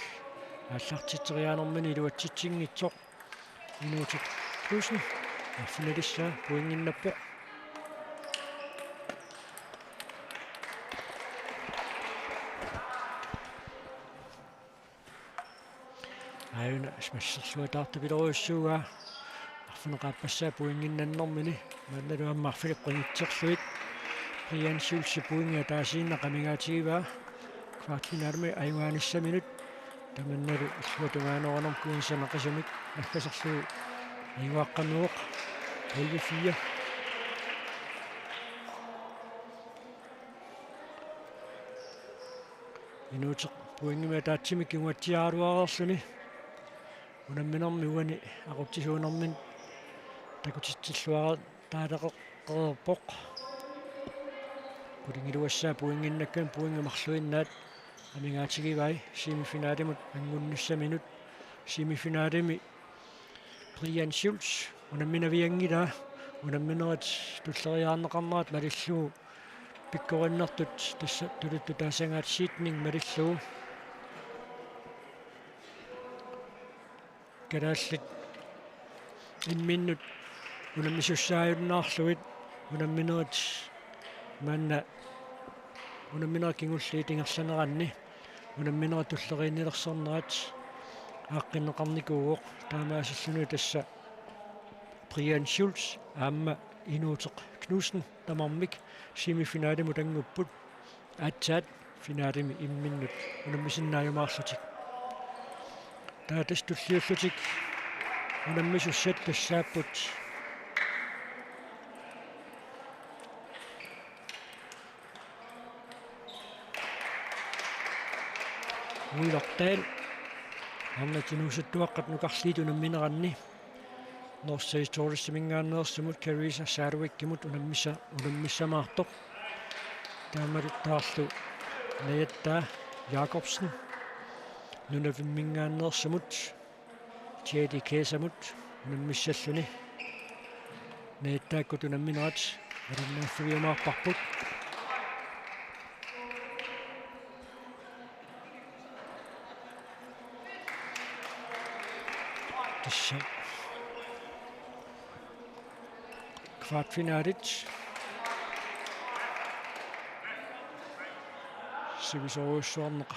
S3: аллартитсериаанэрмини илуатситсингитсоқ минутик плюсни аффиналиссаа пуингиннаппоқ аюна смассерлуатаартапилеруйуссуугаа арфинеқааппассаа пуингиннаннэрмини маанналуаммарфилеққингитсерлуит Jan Schulze puingia таасиинна камигаатигиваа квартфинаалми аюгаанисса минут таманналу иллуатугаанернерм куинсанеқисумик аггасерлуу аюааққаннуоқ 11-4 минутеқ пуингима таатсимик кингуатсиааруарерлуни унамминерми уани ақутсисуунермин такутитсиллуара таалеқеққерпоқ кулингилуассаа пуингиннаккан пуингамарлуиннаат амигаатигивай семифинаалимут ангуннусса минут семифинаалими Jan Schulze унамминавиангила унамминерат туллериаарнеқарнаат малиллуу пиккориннертут тасса тулутту таасангаат ситнинг малиллуу карааллит инминнут унаммисуссааюннаарлуит унамминерат манна унамминера кингулли тингерланеранни унамминера туллерииннилерсернерат ааққиннеқарникууоқ таамаасиллуну тасса Jan Schulze аама инуутеқ Knudsen тамармик семифинаалиму тангуппут аатсаат финаалими имминнут унаммисиннааюмаарлутик таатас туллиуллутик унаммисуссат тассааппут уилартаал арнатинуусаттуаққат нукарлиит унамминеранни Northside Tourism-ингааннеерсумут Carissa Saarvikimut унаммиссамаартоқ таамалуттаарлу наятта Jacobsen нунавиммингааннеерсумут J.D. Kesamut унаммиссаллуни наяттааккут унамминерат алиннааффиумаарпарпут тасса kvartfinaalit sivisoruussuarneqa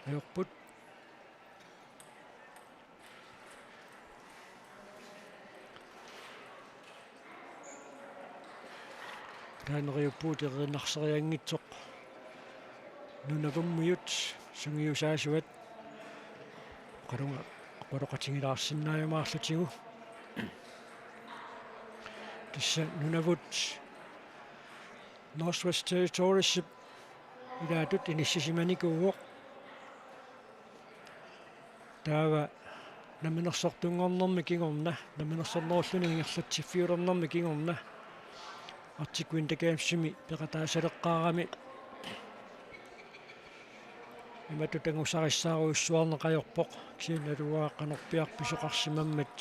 S3: ajorput taaneriuppuut erinnarseriangitsoq nunavummiut sungiusaasuat qarunga qoloqatingilaarsinnaayumaarlutigu tassa nunavut Northwest Territories ilaatut inissisimaniku taava naminersortunngornermi kingorna naminersornerulluни ingerlatsiffiulernermi kingorna artikuintakaamsimi peqataasaleqqaarami imatutangusarissaaruussuarneqajorpoq kiinaluaaqanorpiarpisoqarsimammat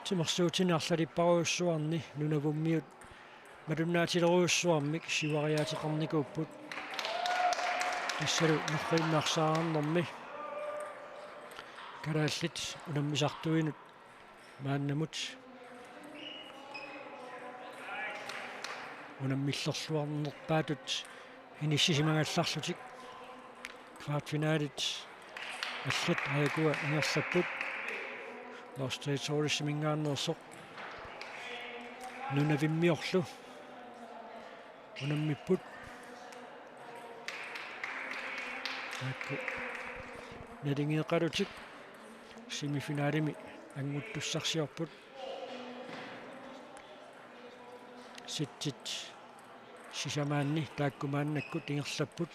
S3: timersuutiniarlalipparuussuarni nunavummiut malunnaatileruussuarmik sivariaatiqarnikuupput tassalu nerrimmaarsaarnermi kalaallit unammisartuinut maannamut unammillerluarnerpaatut inissisimangaallarlutik kvartfinaalit аллат аякуа ингерлаппут Lost Territories мингааннерсоқ нунавиммиорлу унаммиппут акку налингеқалутик семифиналими ангуттуссарсиорпут ситтит сисамаанни тааккумааннаккут ингерлаппут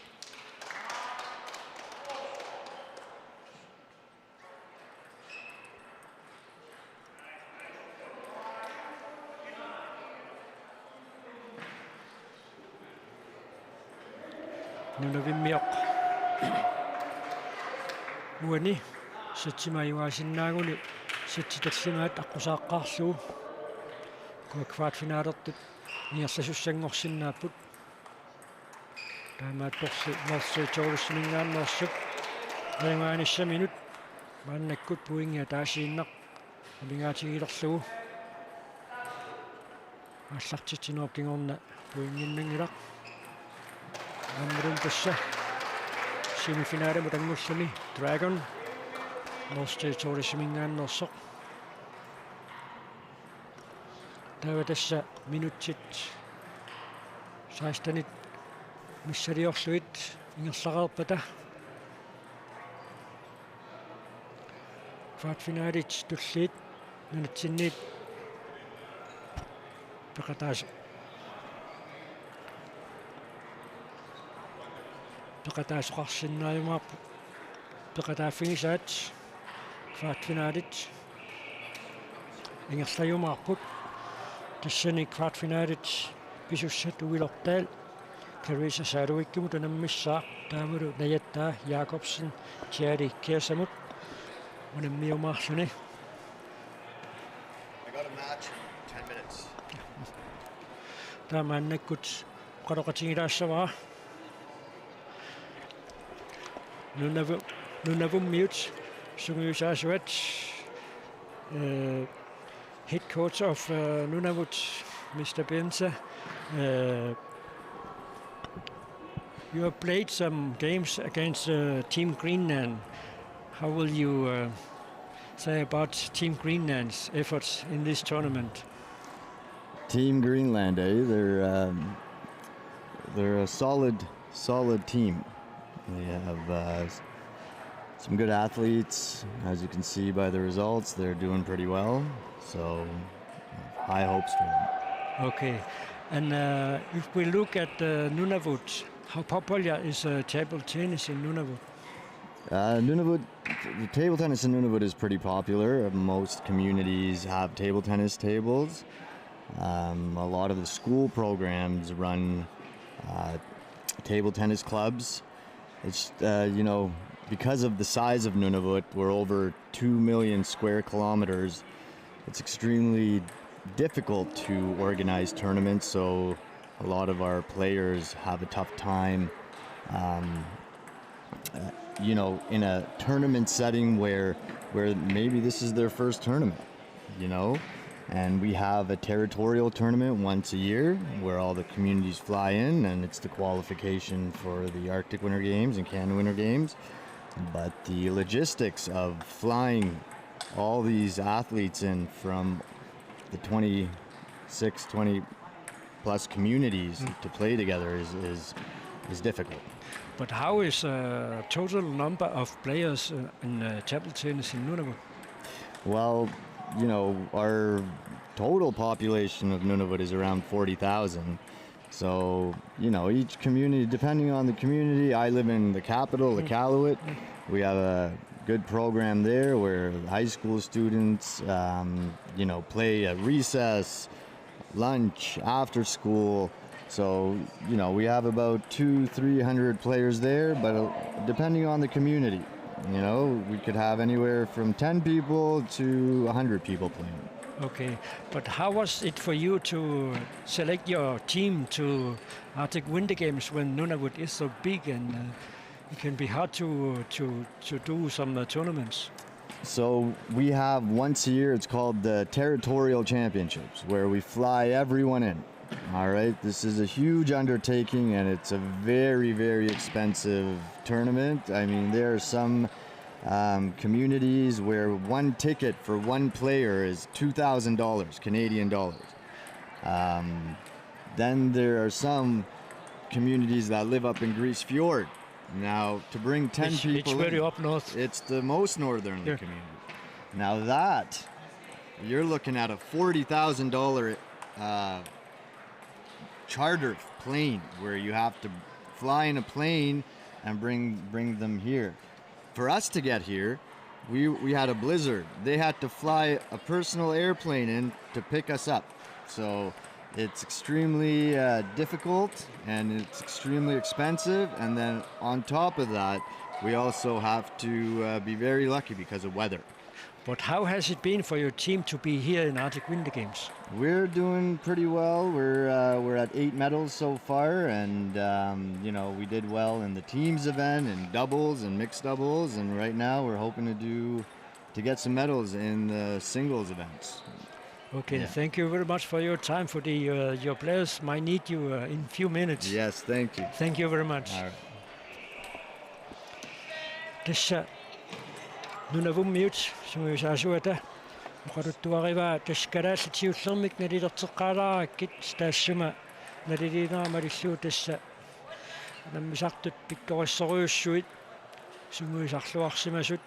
S3: нунавиммиоқ нуани сатсимаюаасиннаагуни сатситерлимаат аққусааққарлуу квартфинаалертут ниерласуссангорсиннааппут таамаатторси норсуутсооруссимингааннерсуп рингааниса минут мааннаккут пуингиа таасииннақ амингаатигилерлугу аллартитсинуоққингорна пуингиннангилақ амрун пасса семифинале мутангуллуни Dragon Lost Territories мингааннерсоқ таватасса минутсит 16-нит миссалиорлуит ингерлақарпата квартфиналит туллиит нунатсинниит пеқатаас пеқатаасоқарсиннааюмаарпу пеқатааффигисаат квартфиналит ингерлаюмаарпут тассани квартфиналит писуссат уилортаал Carissa Saruikkimu tanammissaa taamuru najattaa Jakobsen Thierry Kiesamut unammiumaarluni
S5: I got a match in 10 minutes.
S3: taamaannakkut qaloqatigilaassavaa nunavummiut sunguyusaasuat head coach of Nunavut Mr. Benza. You have played some games against Team Greenland. How will you say about Team Greenland's efforts in this tournament?
S5: Team Greenland, eh? They're a solid team. They have some good athletes, as you can see by the results. They're doing pretty well, so high hopes for them.
S3: Okay, and if we look at Nunavut, how popular is table tennis in Nunavut?
S5: Nunavut, the table tennis in Nunavut is pretty popular. Most communities have table tennis tables. A lot of the school programs run table tennis clubs. It's, because of the size of Nunavut, we're over 2 million square kilometers. It's extremely difficult to organize tournaments, so a lot of our players have a tough time, in a tournament setting where maybe this is their first tournament, and we have a territorial tournament once a year where all the communities fly in, and it's the qualification for the Arctic Winter Games and Canada Winter Games. But the logistics of flying all these athletes in from the 20 plus communities to play together is difficult.
S3: But how is total number of players in table tennis in Nunavut?
S5: Well, our total population of Nunavut is around 40,000. So, each community, depending on the community, I live in the capital, Iqaluit. We have a good program there where high school students, play at recess, lunch, after school. So, we have about 200-300 players there, but depending on the community, we could have anywhere from 10 people to 100 people playing.
S3: Okay, but how was it for you to select your team to Arctic Winter Games when Nunavut is so big and it can be hard to do some tournaments?
S5: So we have once a year, it's called the Territorial Championships, where we fly everyone in. All right, this is a huge undertaking and it's a very, very expensive tournament. I mean, there are some communities where one ticket for one player is $2,000 Canadian dollars. Then there are some communities that live up in Grease Fjord. Now, to bring 10 people
S3: it's very
S5: in,
S3: up north.
S5: it's the most northern
S3: Yeah.
S5: community. Now that, you're looking at a $40,000 charter plane where you have to fly in a plane and bring them here. For us to get here, we had a blizzard. They had to fly a personal airplane in to pick us up. So it's extremely difficult and it's extremely expensive. And then on top of that, we also have to be very lucky because of weather.
S3: But how has it been for your team to be here in Arctic Winter Games?
S5: We're doing pretty well. We're at 8 medals so far, and you know, we did well in the teams event and doubles and mixed doubles, and right now we're hoping to get some medals in the singles events.
S3: Okay,
S5: Yeah.
S3: thank you very much for your time. For the your players might need you in a few minutes.
S5: Yes, thank you.
S3: Thank you very much.
S5: All right.
S3: Tässä nunavummiut sumuisaasuata uqaluttuariva taskalaassatiullermik nalilerteqqaalaarakkit taassuma naliliinaamarillu tassa nammisartut pikkorissoruussuit sumuisarluarsimasut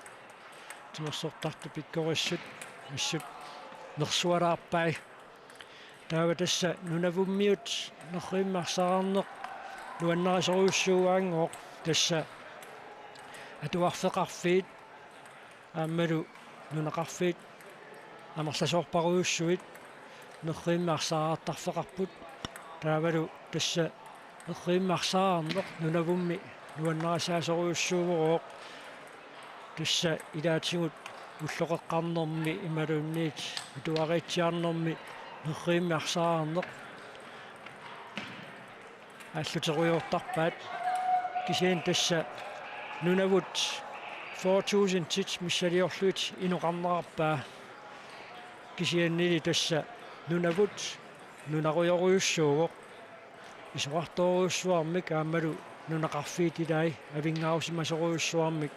S3: timersortartu pikkorissut assut nersualaarpai taava tassa nunavummiut nerriimmarsaarneq nuannarisoruussuuaangooq tassa atuarfeqarfiit ааммалу нунақарфиит амерласоорпаруйуссуит неррииммаарсааартарфеқарпут таавалу тасса неррииммаарсаарнеқ нунавумми нуаннарасаасоруйуссуувороқ тасса илаатигут уллоқеққарнерми ималуунниит туариитсиарнерми неррииммаарсаарнеқ аллутеруйортарпаат кисиин тасса нунавут 4000 tits missaliorluit inoqarnerarpaa kisiannili tassa nunavut nunaruyoriussuugoq isoqartoruussuarmik aammalu nunaqarfiit ilai avingausimasoruussuarmik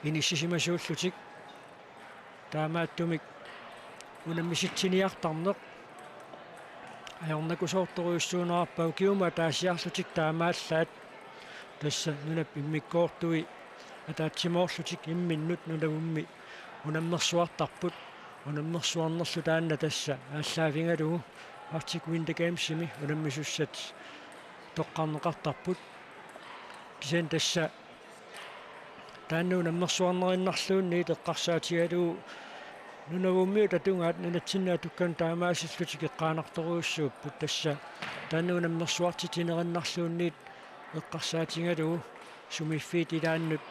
S3: inissisimassuullutik taamaattumik unammisitsiniartarneq ajornakusoortoruussuunararpau kiuma taasiarlutik taamaallaat tässä nunap immikkoortui ataatsimoorlutik imminnut nunavummi unammersuartarput unammersuarnerlu taanna tassa аассаафингалугу Arctic Winter Gamesimi unammissussat toqqarneqartarput kisen tassa taanna unammersuarnerinnarluunni teqqarsaatigalugu nunavummi tatungaat nunatsinnaatukkан taamaasillutик eqqaanartoruussuupput tassa taanna unammersuartitinerinnarluunniit eqqarsaatigalugu sumiffiit ilaannut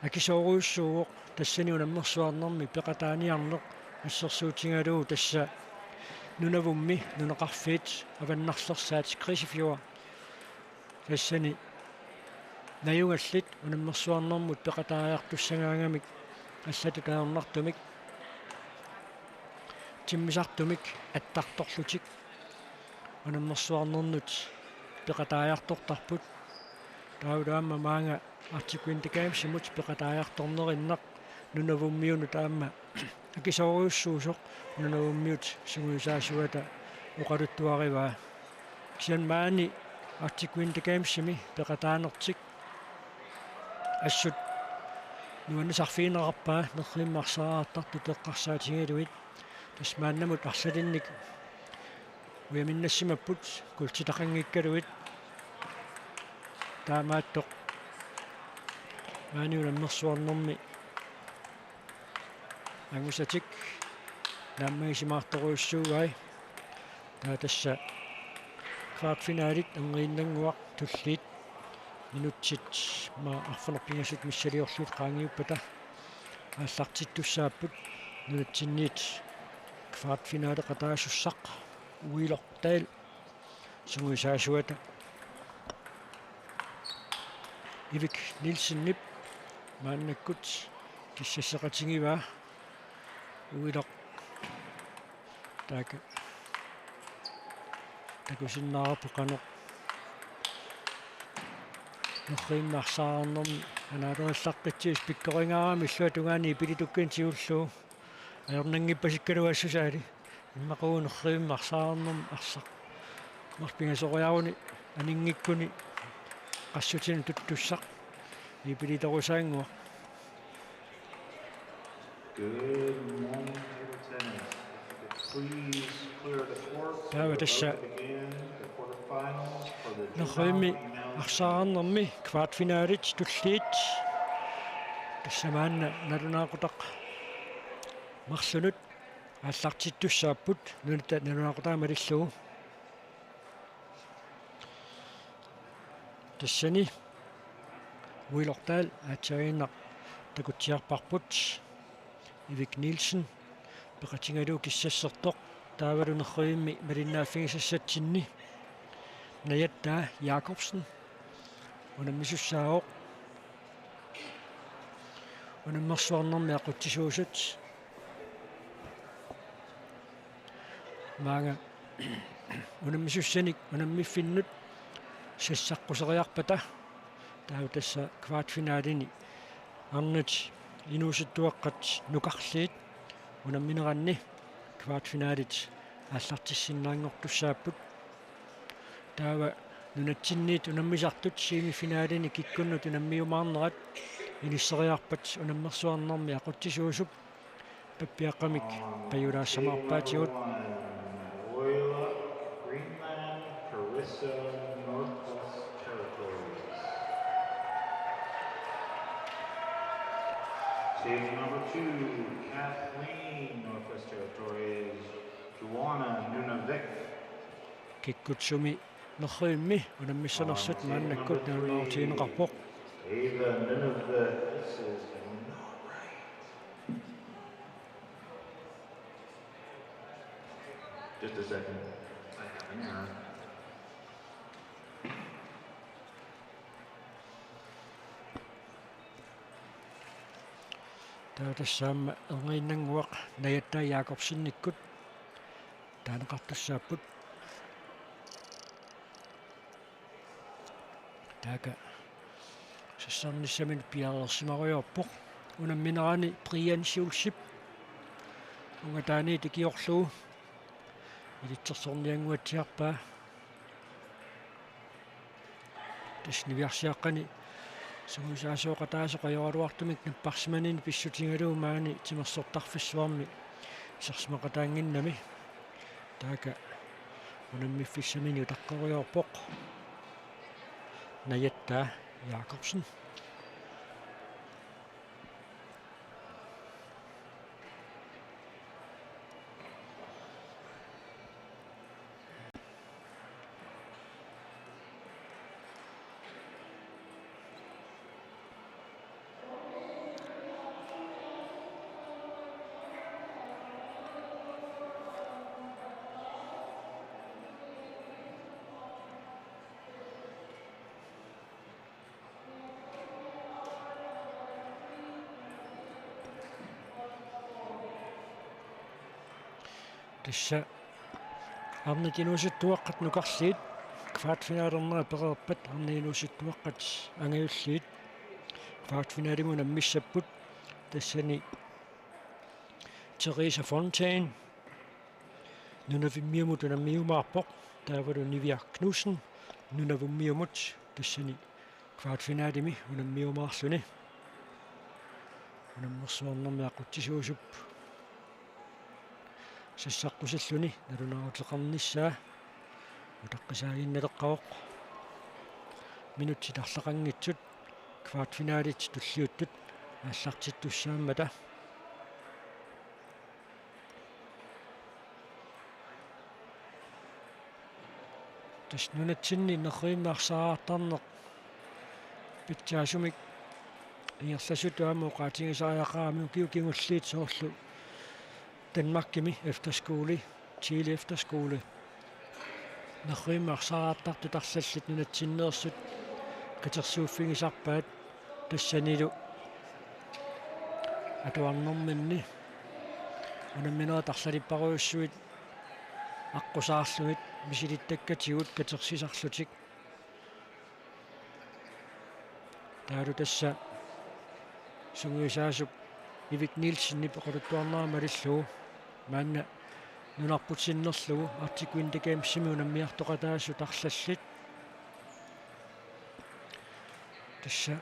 S3: akisooruussuugoq tassani unammersuarnermi peqataaniarneq assersuutigalugu tassa nunavummi nuneqarfiit avannarlersaat Grisefjord tassani najungallit unammersuarnermut peqataajartussagaangamik аллатутаернартумик тиммисартумик аттарторлутик унаммерсуарнернут пеқатааяртортарпут таулаама маанга Arctic Winter Games имут пеқатааярторнериннақ нунавуммиуну таама акисооруuссуусоқ нунавуммиут сигуисаасуата оқалуттуариваа кисиан маани Arctic Winter Games ими пеқатаанертик ассут нуаннасарфиинерарпаа нерриммарсараартарту теққарсаатигилуит тасмааннамут арлалинник уяминнассимаппут култитақангиккалуит таамааттоқ маниунаммерсуарнерми ангусатик нааммагисимаарторуйуссуугай таатасса квартфиналит ангииннангуақ туллиит минутсит ма арфанерпингасут миссалиорлуут qaangiuppata ааллартиттуссааппут нунатсинниит квартфинале qataasussaq уилортаил сунгуисаасуата ивик нилсиннип мааннаккут киссассеқатингиваа уилоқ така такусиннаараппоқано норриммарсаарнэрми анаалерниллаққитсиис пиккорингаарами иллуа тунгаани пилитуккин тиуллуу аернангиппасиккалуассусаали иммақуу норриммарсаарнэрми арсақ марпингасориаруни анингиккуни qassutinu tuttussaq ipilitorusaaingua
S6: Good morning, table tennis. Please clear the court.
S3: Tawa tassa
S6: Begin the quarterfinals for the
S3: naqimi
S6: juvenile
S3: arsaarnermi kvartfinaalit tulliit тассамаанна налунаақутақ марсунут ааллартиттуссааппут нунта налунаақутаамалиллугу тассани уилортаал аатсарииннақ такутсиарпарпут Ивик Нилсен пеқатингалуу киссассертоқ таавалунерриимми малиннааффигисассатсинни наяттаа Якобсен унаммисуссаавоқ унаммерсуарнэрми ақутсисуусат маага унаммисуссаник унаммиффиннут сассаққусериарпата таава тасса квартфинаалини арнут инуусуттуаққат нукарлиит унамминеранни квартфинаалит ааллартиссиннаангортуссааппут таава нунатсинниит унаммисартут семифинаалини киккуннут унаммиумаарнерат иниссериарпат унаммерсуарнэрми ақутсисуусуп паппиаққамик қаюлаассамаарпаатигут
S6: Loyola, Greenland, Carissa, Northwest Territories. Table number 2, Kathleen, Northwest Territories. Joanna, Nunavik.
S3: киккутсуми нерриимми унаммиссанерсут мааннаккут налунаартиинеқарпоқ
S6: Ava, Nunavik. This is not right. Just a second. I have an error.
S3: таава тассаама эрнgiinnanguaq наяттаа Якобсинниккут таанеқартуссааппут така сассарниссамин пиарерсимаруйорпоқ унамминерани приансиулсип унгатаани тикиорлуу илитсерсорниангуатсиарпаа таснивиарсиаққани сугусаасооқатаасоқаёралуартумик наппарсиманини писсутингалуу маани тимерсортарфиссуарми сарсмақатаангиннами така унаммиффиссамини утаққориорпоқ наяттаа Якобсен тасса арнитинуусуттуаққат нукарлиит квартфинаалернера перерпат арнинуусуттуаққат ангаюллиит квартфинаалиму наммиссаппут тассани Teresa Fontaine нунавиммиумут унаммиумаарпоқ таавалу Нивиа Кнуссен нунавуммиумут тассани квартфинаалими унаммиумаарлуни унаммерсуарнэрми ақутсисуусуп сассаққусаллуни налунаарутеқарниссаа утаққисаагинналеққавоқ минутси тарлақангитсут квартфинаалит туллиуттут ааллартиттуссааммата таснунатсинни неррииммаарсараартарнеқ питсаасумик ингерласутуаму qaatigisariaqaami ukiukingulliit soorlu Danmarkimi efterskole Chile efterskole неррииммаарсараартарту тарлаллит нунатсиннеерсут катерсууффигисарпаат тассанилу атуарнэрминни унамминера тарлалиппаруйуссуит аққусаарлугит мисилиттаккатигут катерсисарлутик таалу тасса сунгуисаасуп Ивик Нилсен пеқалуттуарнаама алиллугу маанна нунарпутсиннерлугу Arctic Winter Games симиунаммиартоқатаасу тарлаллит тасса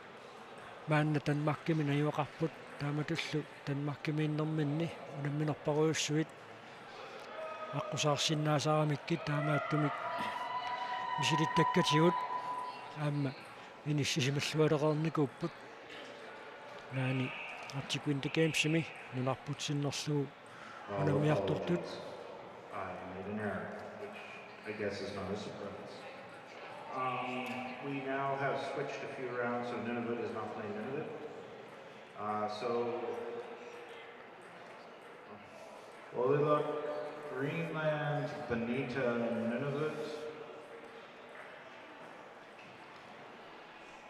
S3: маанна танмаркимина юақарпут тааматуллу танмаркимииннэрминни унамминерпаруйуссуит аққусаарсиннаасаарамиккит таамааттумик мисилиттаккатигут аама иниссисималлуалеқарникууппут наани Arctic Winter Games сими нунарпутсиннерлугу унаммиартортут
S6: I made an error, which I guess is not a surprise. We now have switched a few rounds, so Nunavut is not playing Nunavut. Well, we look Greenland, Bonita, Nunavut.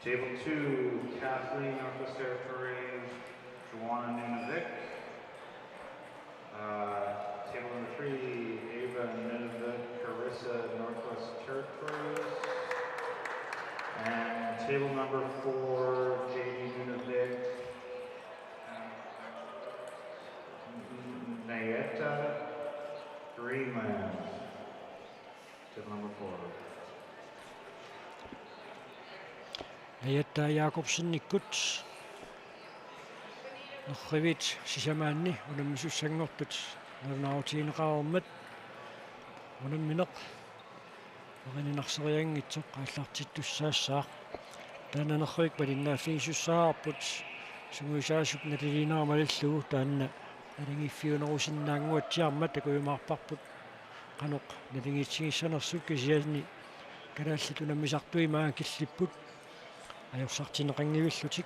S6: Table 2, Kathleen, Northwest Territories, Joanna, Nunavik. Table number 3, Ava, Nunavut, Carissa, Northwest Territories. And table number 4, JD, Nunavik, Nayeta, Greenland. Table number 4.
S3: аятта Якобсенниккут нерривит сисамаанни унаммисуссангортут нернаутиинеқарермат унамминеқ орининарсериангитсоқ qaallартиттуссаассаақ таананерривик палиннааффигисуссаарпут сунгуисаасуп налилинаармалиллугу таанна налингиффиунерусиннаангуатсиарма такуйумаарпарпут qaноқ налингитсигиссанерсут кисиасни канааллит унаммисартуимаа киллиппут ajorсартинеқангивиллутик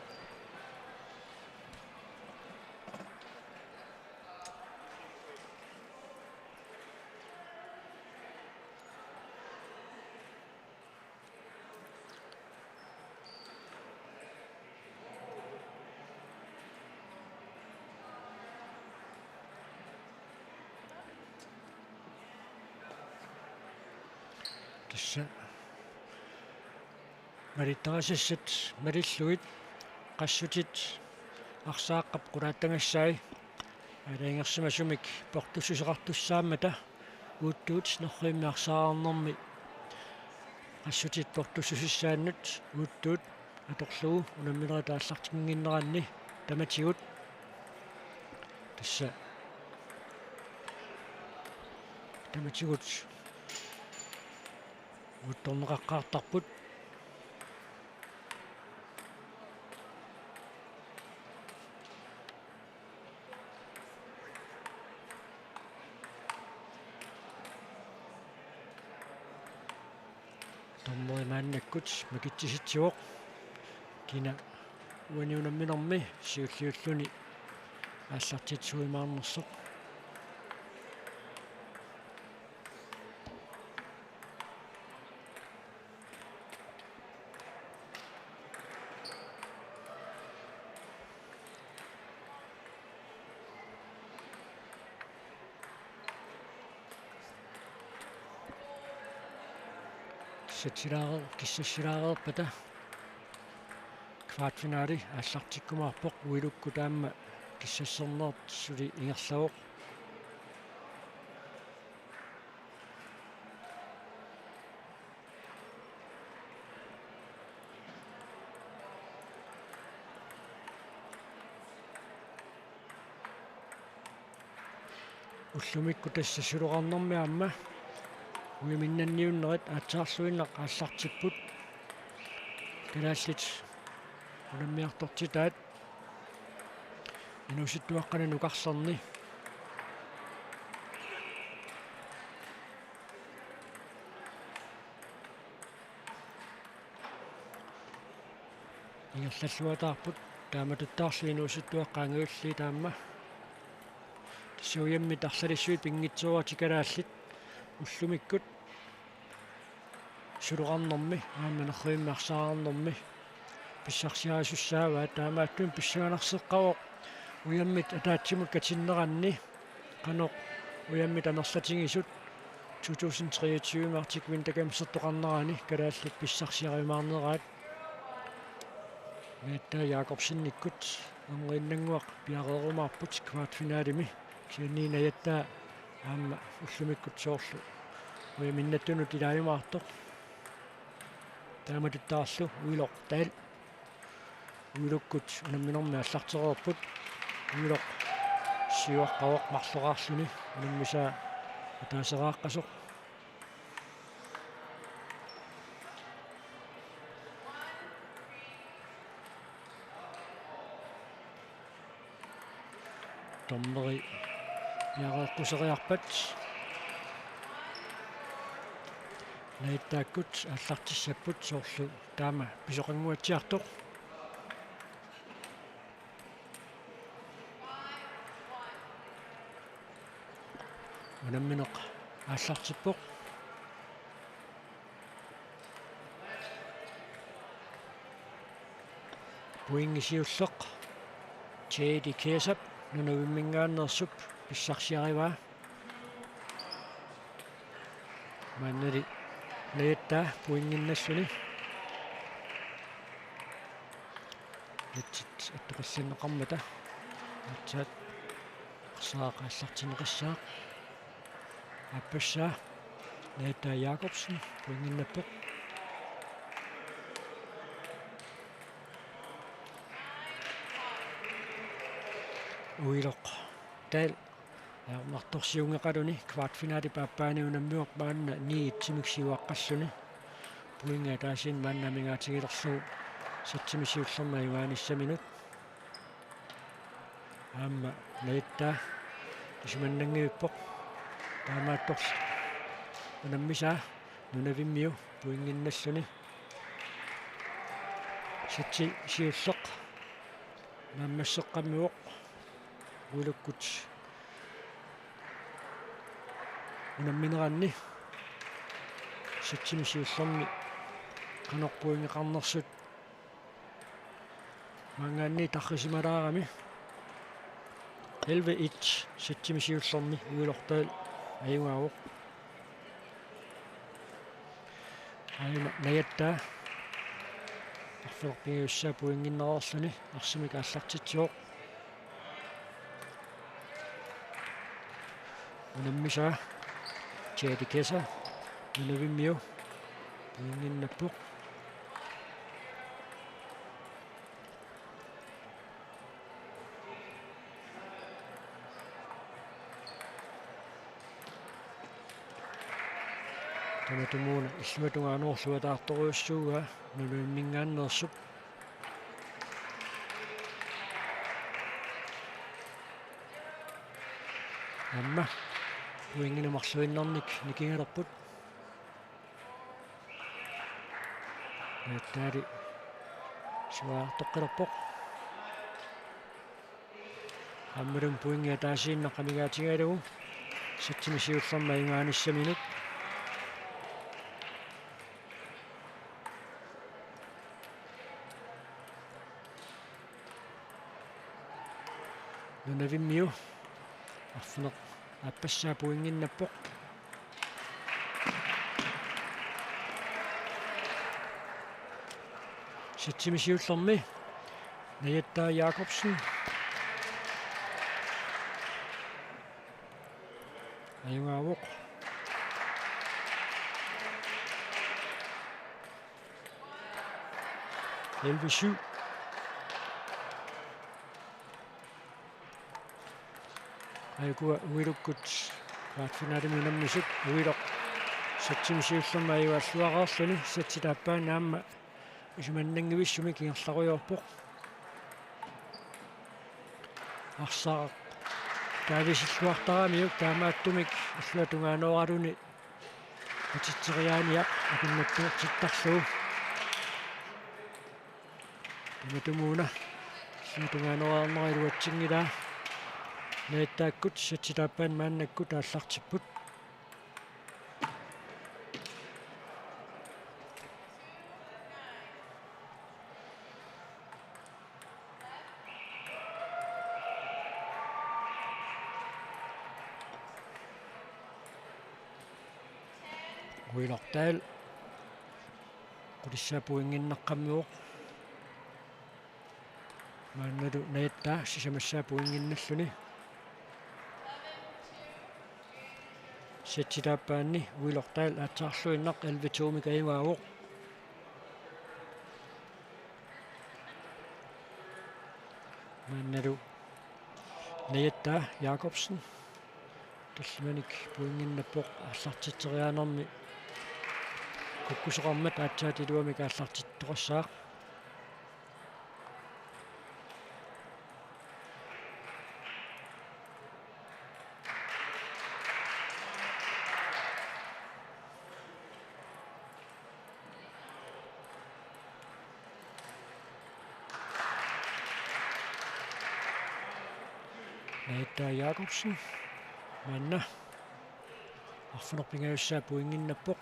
S3: тасса маритарасассат малиллугит qassutит арсааққап qulaattangassai алаингерсимасумик портуссусеқартуссаамата уутtuut неррииммиарсаарнэрми qassutит портуссусиссааннут уутtuut аторлугу унамминера тааллартингиннеранни таматигут тасса таматигут уутторнеқаққаартарпут мааннаккут макитсиситсуоқ кина уаниунамминерми сиуллиуллуни ааллартитсуимаарнерсоқ сатсилаарер киссассилаарерпата квартфинаали ааллартиккумаарпоқ уилукку таама киссассернерт сули ингерлавоқ уллумикку тассасулоқарнэрми аама уиминнанниуннерит аатсаарлуиннақ ааллартиппут калааллит унаммиартортитаат инуситтуаққана нукарлерни ингерллуатаарпут тааматуттаарлу инуситтуаққаангиулли таама тассуйамми тарлалиссуит пингитсуати калааллит уллумиккут сулоқарнэрми ааманеррииммарсаарнэрми писсарсиарисуссааваа таамааттун писсуанарсеққавоқ уяммит атаатсимут катиннеранни қаноқ уяммит амерлатингисут 2023 Arctic Winter Games toqarnerani kalaallut pissarsiarimaarneraat Mette Jacobsen nikkut amrinnanguaq piaqeerumaarput kvartfinaalimi kianniina jattaa aamma ullumikkut soorlu uiminnattunut ilaajumaartoq taamatuttaarlu uiloq taal uilukkut unamminormi allartereerput uiloq siuaqqavoq marloqaarluni unammisaa ataaseraаққасоq tommeri piaqeeqquseriarpat naittaakkut аллартиссаппут соорлу таама писоқангуатсиартоқ унамминеқ ааллартиппоқ пуингисиуллеқ Jedi Kesap нунавиммингааннерсуп писсарсиариваа маннери леетта пуингиннассуни итсит аттоқассиннеқармата атсаат саақааллартинеқассаа аппассаа леетта Jacobsen пуингиннаппоқ уилоқ таал мартторсиунгеқалуни квартфинаали пааппаани унаммиуq маанна ниитсимиксиуаққассуни пуинга таасин мааннамингаатигилерлу сатсимисиуллерма юааниссаминут аама леетта исманнангиуппоқ таамаатторс унаммисаа нунавиммиу пуингиннассуни сатси сиуллеқ наммассеққаммиуоқ уилуккут унамминеранни сатсимисиуллерми канорпуингеқарнерсут мангаанни таррисималаарами 11-1 сатсимисиуллерми уилортаал аюнгаагоқ айма наяттаа арфеқпиуссаа пуингиннероорлуни арсимик ааллартитсиоқ унаммиса Jedi Kesap нунавиммиу пуингиннаппоқ таматумууна иллуматунгаанорлуатаарторуйуссууга нунавиммингааннерсуп амма пуингинамарлуиннарник никингалерпут таали суаа тоққилерпоқ аммерум пуингиа таасииннаққамигаатигаалугу сатсимисиуллерма юнгааниссаминут нунавиммиу арфинеқ аппассаа пуингиннаппоқ сатсимисиуллерми наяттаа Jacobsen аюнгаавоқ Elvesju айгуа уилуккут квартфинaalиминаммисут уилоқ сатсимисиуллерма аюаллуақарлуни сатситааппаан аама исуманнангивиссуми кингерларуйорпоқ арсаа таависиллуартарамиук таамааттумик иллуатунгаанооралуни атитсериааниақ акиннаттуутиттарлуу таматумууна иллуатунгаанооралнерилуатсингилаа нээттааккут сатситааппаан мааннаккут ааллартиппут уилортаал qulissaapuinginnaqqammiuq maannalu naittaa sisamassaapуингинналлуни ситситааппаанни уилортаал аатсаарлуиннақ 11-туумик аюнгаагоқ маанналу наитtaa Jakobsen таллиманик пуингиннаппоқ аллартитсериаанерми куккусоқармат аатсаатилуамик ааллартиттоқассаақ наитtaa Jakobsen манна арфунерпингаюссаапуингиннаппоқ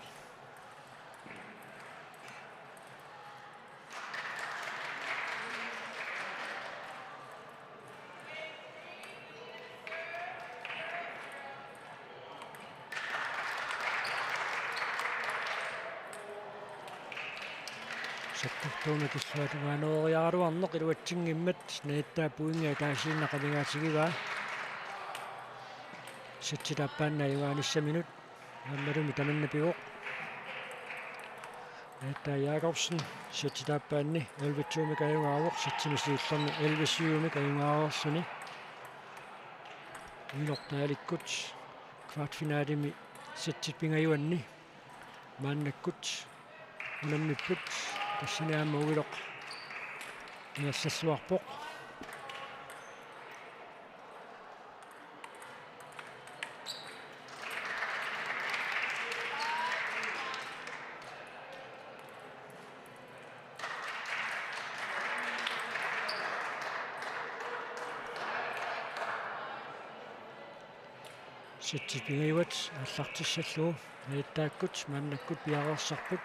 S3: саттартууна киссуатугаанериаруарнеқ илуатсингиммат наиттаапуингаа таасииннақамигаатигиваа ситситааппаанна аюгаанисса минут аммалуми таманнапигоқ наитtaa Jakobsen ситситааппаанни 11-туумик аюгаавоқ ситсимисиуллерми 11-сиумик аюгааруарсуни уилортааликкут квартфинаалими ситситпингаюанни мааннаккут унаммиппут тассинаама уилоқ иассассуарпоқ ситсипингаюат аллартиссаллуу наиттааккут мааннаккут пиареерсарпут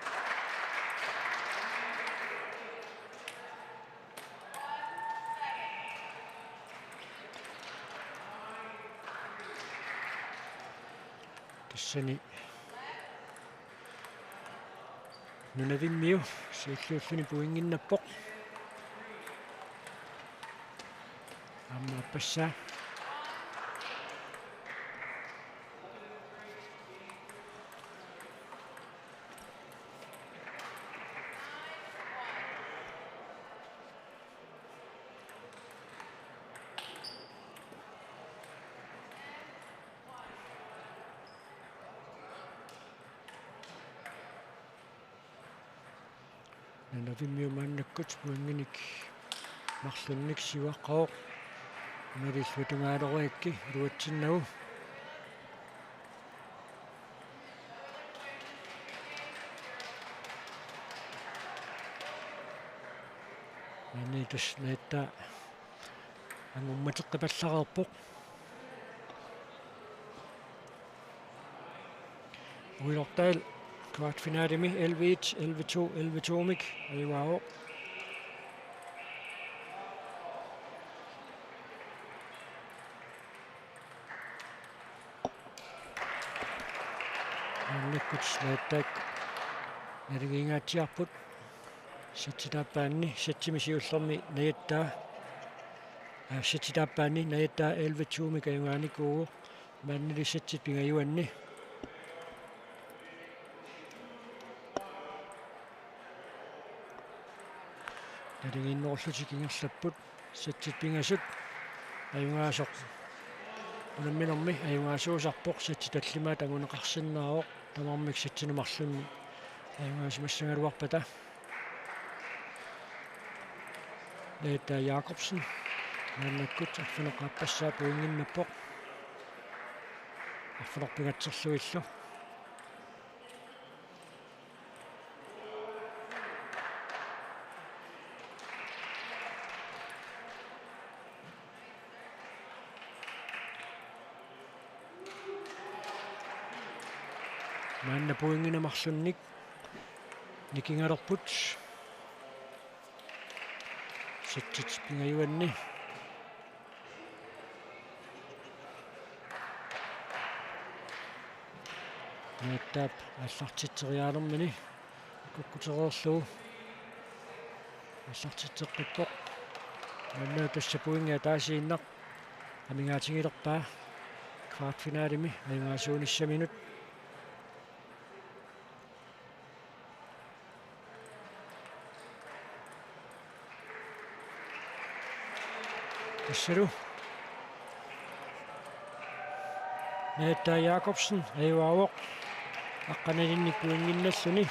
S3: тассани нунавиммиу сииллууллуни пуингиннаппоқ амма аппассаа нунавиммиу мааннаккут пуингиник марлунник сиваққоо нэриллутунгаалоруикки луатсиннагу анитас наитта ангумматеққипаллареерпоқ уилортаал квартфиналими 11-1 11-2 11-2мик аюгаао анниккут наиттаак наригингаатсиарпут ситситааппаанни сатсимисиуллерми наиттаа ситситааппаанни наиттаа 11-2мик аюгааникуу маннили сатсит пингаюанни наригинноорлутик ингерлаппут сатсит пингасут аюгаасоқ унамминерми аюгаасуусарпоқ сатситаллимаа тагунеқарсиннааоқ тамармик сатсинумарлунни аюгаасимассангалуарпата наитtaa Jakobsen мааннаккут арфунеқааппассаа пуингиннаппоқ арфунерпигатсерлуиллу маанна пуингинамарлунник никингалерпут ситсит пингаюанни Neettaap аллартитсериаалермини куккутерерлуу аллартитсеққиппоқ маннаа тассапуинга таасииннақ амингаатингилерпаа квартфиналими аюнгаасуунissaminut тассалу Neetta Jakobsen аюаавоқ аққаналинниккуингинналлуни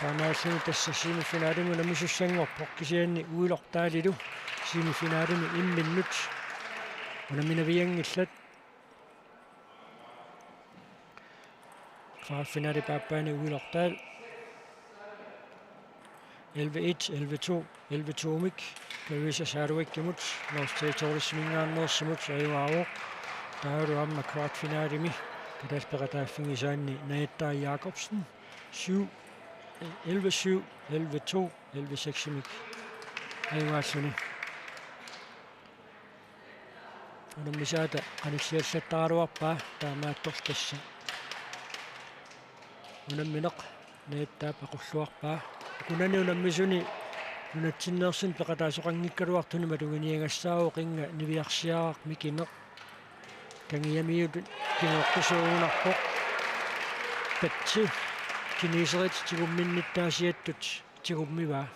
S3: таамааллуни тасса симифиналиму намисуссангорпоқ кисианни уилортаалилу симифиналими имминнут унаминавиангиллат квартфинали пааппаани уилортаал 11-1 11-2 11-2мик кависа сааруиккимут норстейторлисмингааннерсимут аюаавоқ таавру амма квартфиналими кадалпеқатааффигисаанни Neetta Jakobsen 7 11-7 11-2 11-6мик аюааллуни унаммисаата qaниссиаллаттаралуарпаа таамаатторлтасса унамминеқ Neettaап ақуллуарпаа кунани унаммисуни нунатсиннерсин пеқатаасоқангиккалуартуни матугиниагассаавоо қинга нивиарсиараақ микинеқ кангиамиут кинеққусуунарпоқ патси кинисерит тигумминниттаасиаттут тигуммиваа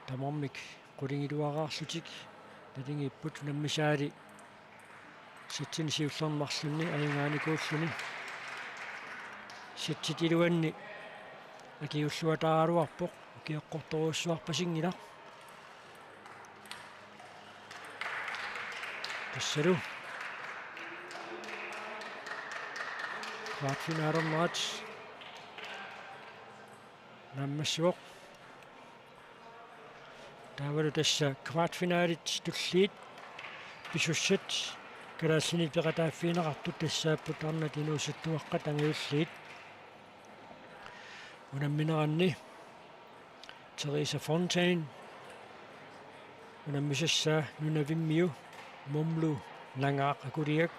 S3: тамормик qulingиluaraarlutik талингиппут наммисаали ситсин сиуллермарлунни аюнгааникууллуни ситситилуанни акиуллуатааралуарпоқ киэққорторуссуарпасингила тассалу квартфиналермаат наммассуоқ таавалу тасса квартфиналит туллиит писуссат калаассини пеқатааффиинеқартут тассааппут арнатинуусаттуаққа тангиуллиит унамминеранни Teresa Fontaine унаммисассаа нунавиммиу момлу лангаақ акулиак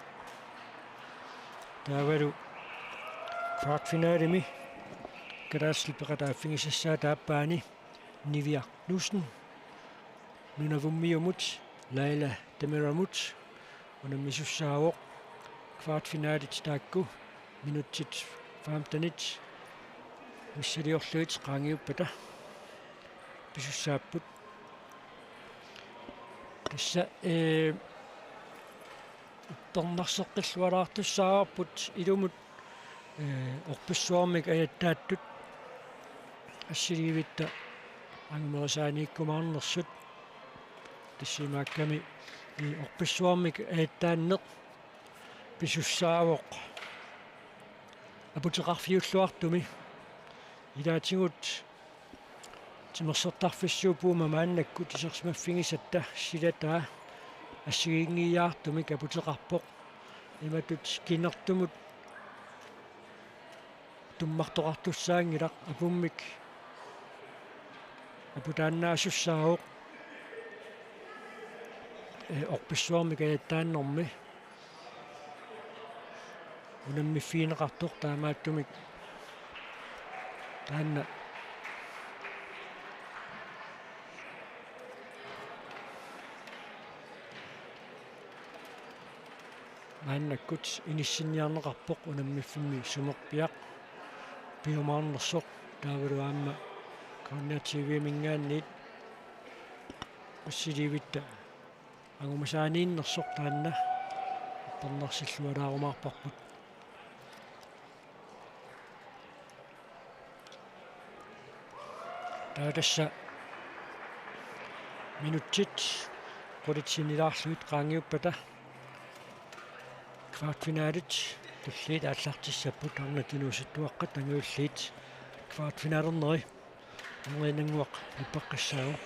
S3: таавалу квартфиналими калаасл пеқатааффигисассаа тааппаани Nivia Knudsen нунавуммиумут Laila Demiramut унаммисуссаавоқ квартфиналит таакку минуттит 15 миссалиорлуит qaangiuppata писуссааппут тасса торнарсеққиллуалаартуссаарпут илумут орписсуармик аяттааттут ассиливитта ангмерсааниккумаарнерсут тассимаакками орписсуармик аяттааннеқ писуссаавоқ апутеқарфиуллуартуми илаатигут тимерсертарфиссуупуума мааннакку тисерсмаффигисатта силатаа ассигингиаартумик апутеқарпоқ иматут кинертумут туммартоқартуссаангилақ апуммик апутааннаасуссаавоқ орписсуармик аяттааннэрми унаммиффиинеқартоқ таамааттумик таанна мааннаккут иниссинниарнеқарпоқ унаммиффимми сумерпиақ пиумаарнерсоқ таавалуаама корнертиви мингаанниит уссиливитта агумасаанииннерсоқ таанна парнарсиллуалаарумаарпарпут таатасса минуттит qulitsinilaarsluit qaangiuppata kvartfinaalit tulliit ааллартиссаппут арнатинуусаттуаққа тангиуллиит квартфиналернери анеринангуақ иппаққассаагу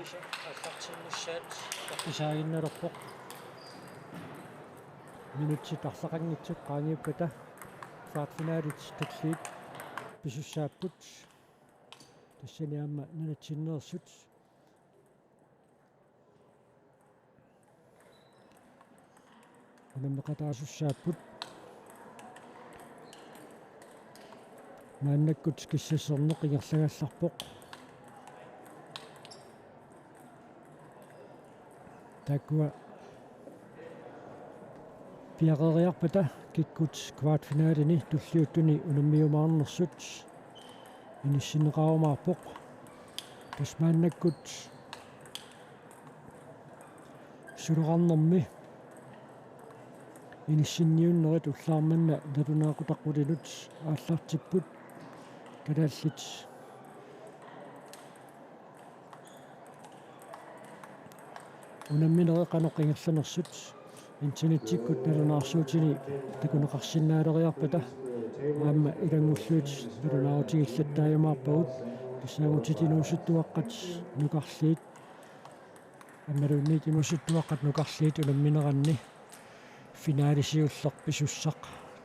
S3: Teresa аллартиннссаат тартисаагинналерпоқ минутси тарлақангитсук qaaniuppata квартфиналит таллиит писуссааппут тассаниаама нунатсиннерсут унаммеқатаасуссааппут нааннаккут киссассернеқ ингерлагалларпоқ такуа пиарериарпата киккут квартфиналини туллиуттуни унаммиумаарнерсут иниссинеқарумаарпоқ тасмааннаккут сулеқарнерми иниссинниуннерит уллаарманна налунаақутаққулинут ааллартиппут калааллит унамминереқаноқингерланерсут интернеттиккут налунаарсуутини такунеқарсинаалериарпата аама илангуллуут налунаартигиллаттаажамаарпагут кисаагутитинуусуттуаққат нукарлиит аммалунниитимусуттуаққат нукарлиит унамминеранни финалисиуллерписуссақ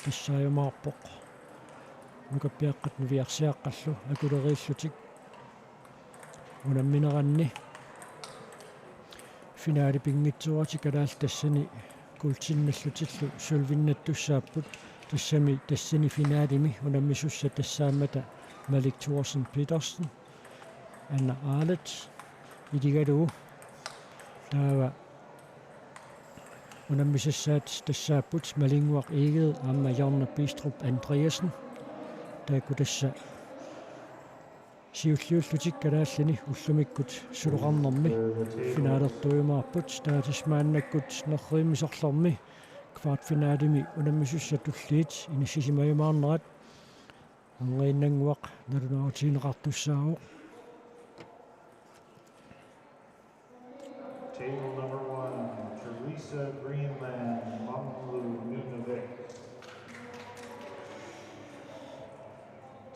S3: тассаажамаарпоқ нукаппиаққат нувиарсиаққаллу акулерииллутик унамминеранни финаали пингитсуати калаал тассани култинналлутиллу сулвиннаттуссааппут тассами тассани финаалими унаммисусса тассаамата Malik Thorsen Petersen Anna Arlet идигалуу таава унаммисассаат тассааппут малингуақ игед аама Jarna Bistrup Andreasen таакутасса сиуллиуллутик калааллани уллумиккут сулеқарнерми финаалертуйумаарпут таатисмааннаккут нерримисорлерми квартфинаалими унаммисусса туллиит иниссисимаюмаарнерат ангииннангуақ налунаутиинеқартуссаавоқ
S6: Table number 1, Teresa Greenland, Mamlu Nunavik.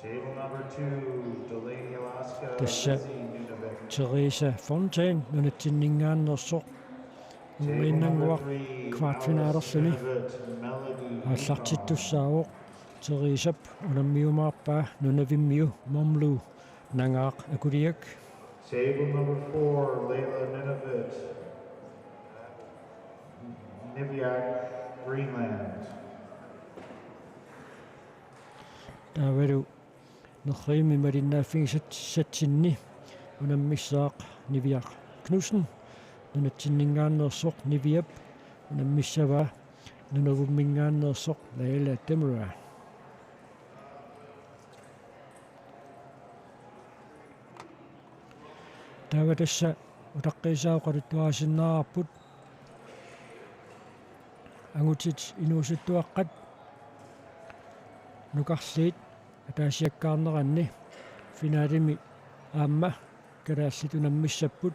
S6: Table number 2, Delaney, Alaska,
S3: Tässä
S6: Lizzie Nunavik.
S3: Teresa Fontaine nunatsinningaannersoq ангииннангуақ квартфинаалерлани ааллартиттуссаавоқ Teresap unammiumaarpaa nunavimmiu Mamlu nangaaq akuliak
S6: Table number 4, Layla Nunavik, Niviak, Greenland.
S3: taavalu nerriimi malinnaaffigisat satsinni unammissaaq Niviaq Knudsen nunatsinningaannersoq Niviap unammissavaa nunavummingaannersoq Layla Demura тааватасса утаққисаақалуттуасиннаарпут ангутит инуусуттуаққат нукарлиит атаасиаккаарнеранни финаалими аама калааллит унаммиссаппут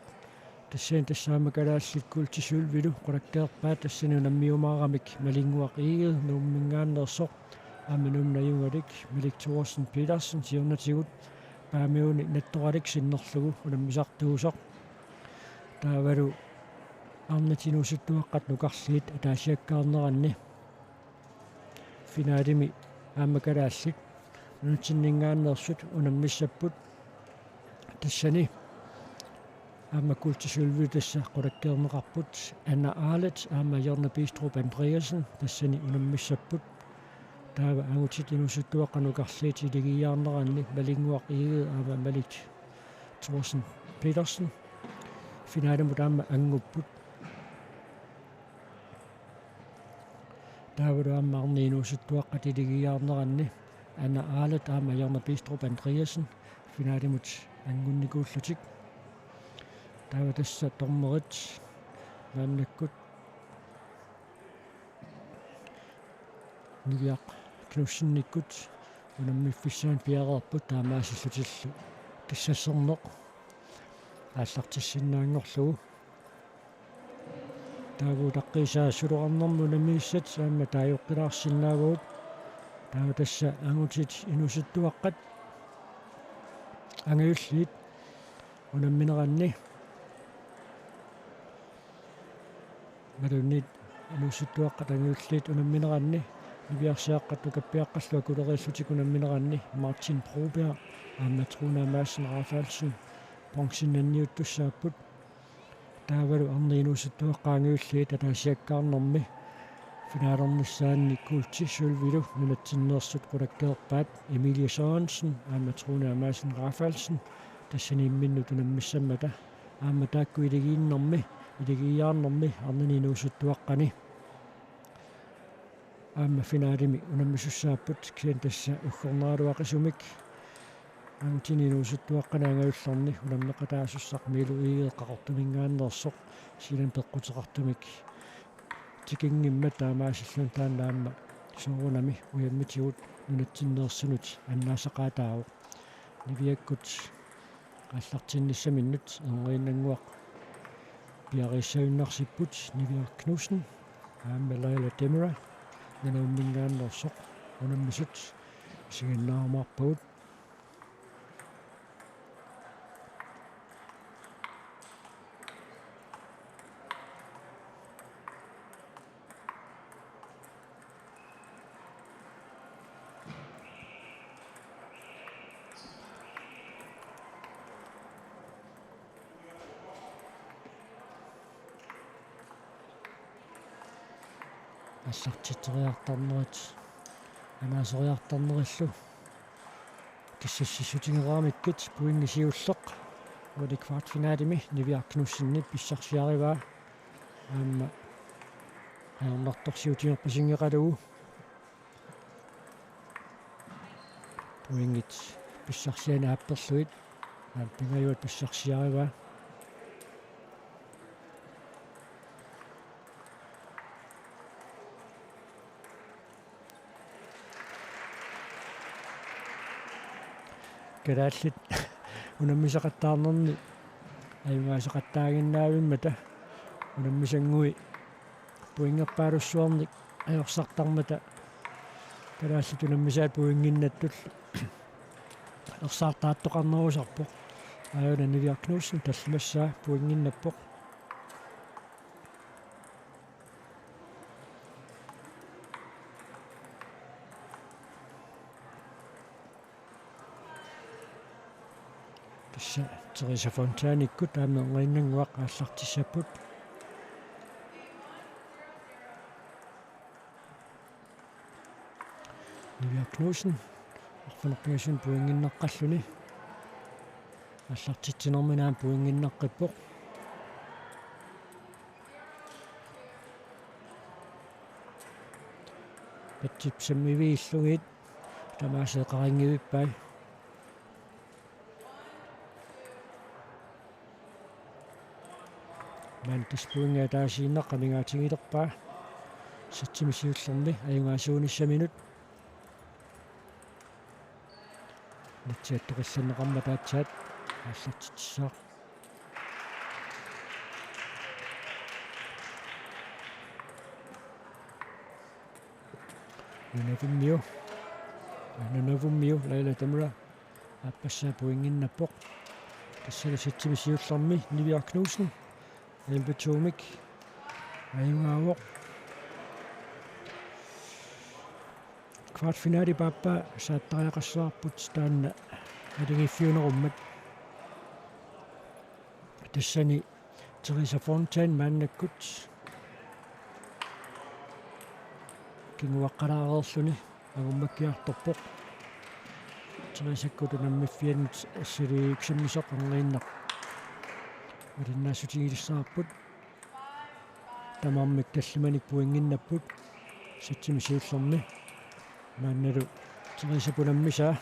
S3: тассаан тассаама калааллит култисуулвилу қулаккеерпаа тассани унаммиумаарамик малингуақ игед нууммингааннерсоқ ааминумнаюнгалик Malik Thorsen Petersen сиунатигут паамиуни натторалик синнерлугу унаммисартуусоқ таавалу арнатинуусуттуаққат нукарлиит атаасиаккаарнеранни финаалими аамакалааллит нутсиннингааннерсут унаммиссаппут тассани аамакултисулви тасса қулаккеернеқарпут Anna Arlet аама Jarna Bistrup Andreasen тассани унаммиссаппут таава ангутит инуусуттуаққанукарлиит илигиаарнеранни малингуақ игед аама Malik Thorsen Petersen финаалимут аама ангуппут таавалу аама арни инуусуттуаққат илигиаарнеранни Anna Arlet аама Jarna Bistrup Andreasen финаалимут ангунникууллутик таава тасса тормерит нааннаккут Niviaq Knudsennikkut унаммиффиссаан пиареерпут таамаасиллутиллу киссассернеқ ааллартиссиннаангорлугу тааву таққисаа сулеқарнэрму намииссат аама таажоққилаарсинаагуут таава тасса ангутит инусуттуаққат ангиуллиит унамминеранни алунит ануссуттуаққатангиуллиит унамминеранни нивиарсиаққатту каппиаққаллуа кулериссутикунамминеранни Мартин Пробер аамматруна Maassen Rafaelsen пенсиннанниуттуссааппут таавалу арниинуссуттуаққаангиуллиит атаасиаккаарнэрми финаалернissaanni култиссулвилу нунатсиннерсут qulakkeerpaat Emilie Sørensen аамматруна Maassen Rafaelsen тассаниимминну тунаммиссаммата аама таакку илигиаарнэрми арнининуусуттуаққани аама финаалими унаммисуссааппут киан тасса уггорнералуақисумик ангутининуусуттуаққанаангавиллэрни унаммеқатаасуссақ милуигеэққақортумингааннерсоқ силан пеққутеқартумик тикингимма таамаасиллун тааннаама соорунами уяммитигут нунатсиннерсунут аннаасақаатаау нивиаккут аллартинниссаминнут энгуиннангуақ пиарисауиннарсиппут Нивиар Knudsen аама Лайла Демера нануммингааннерсоқ унаммисут сигиннаармарпагут аллартиттериартарнерит анаасориартарнериллу киссассисутингераамиккит пуингисиуллеқ ули квартфинаалими Нивиар Knudsenни писсарсиариваа аама аернарторсиутингерпасингеқалугу пуингит писсарсиана апперлуит ааппингаюат писсарсиариваа калааллит унаммисақаттаарнерни аюнгаасақаттаагиннаавиммата унаммисангуи пуингерпаалуссуарник аёрсартармата калааллит унаммисаат пуингиннаттул ерсаартааттоқарнерусарпоқ аюна Нивиар Knudsen таллимассаа пуингиннаппоқ Teresa Fontaanikku taammeqinanguaq ааллартиссаппут Нивиар Knudsen арфанерпигасун пуингиннеққаллуни ааллартитсинерминаан пуингиннеққиппоқ патсипсаммивииллугит тамаасеқарингивиппай мантиспуинга таасииннаққамингаатингилерпаа сатсимисиуллерми аюнгаасуунissaminut натсиаттоқиссаннеқарма таатсаат ааллартитсаа нунавуммиу Лайла Демера аппассаа пуингиннаппоқ тассала сатсимисиуллерми Нивиар Knudsen Elbetomik аюнгаавоқ квартфинаали паппа сааттариақассаарпут таанна алигиффиунеруммат тассани Teresa Fontaine мааннаккут кингуаққалаарерлүни агуммаккиарторпоқ Teresakкут наммиффианут ассалииксаммисоқ ангииннақ улиннаасутигилиссаарпут тамааммик таллиманик пуингиннаппут сатсимисиуллерми маанналу Teresa-пунаммисаа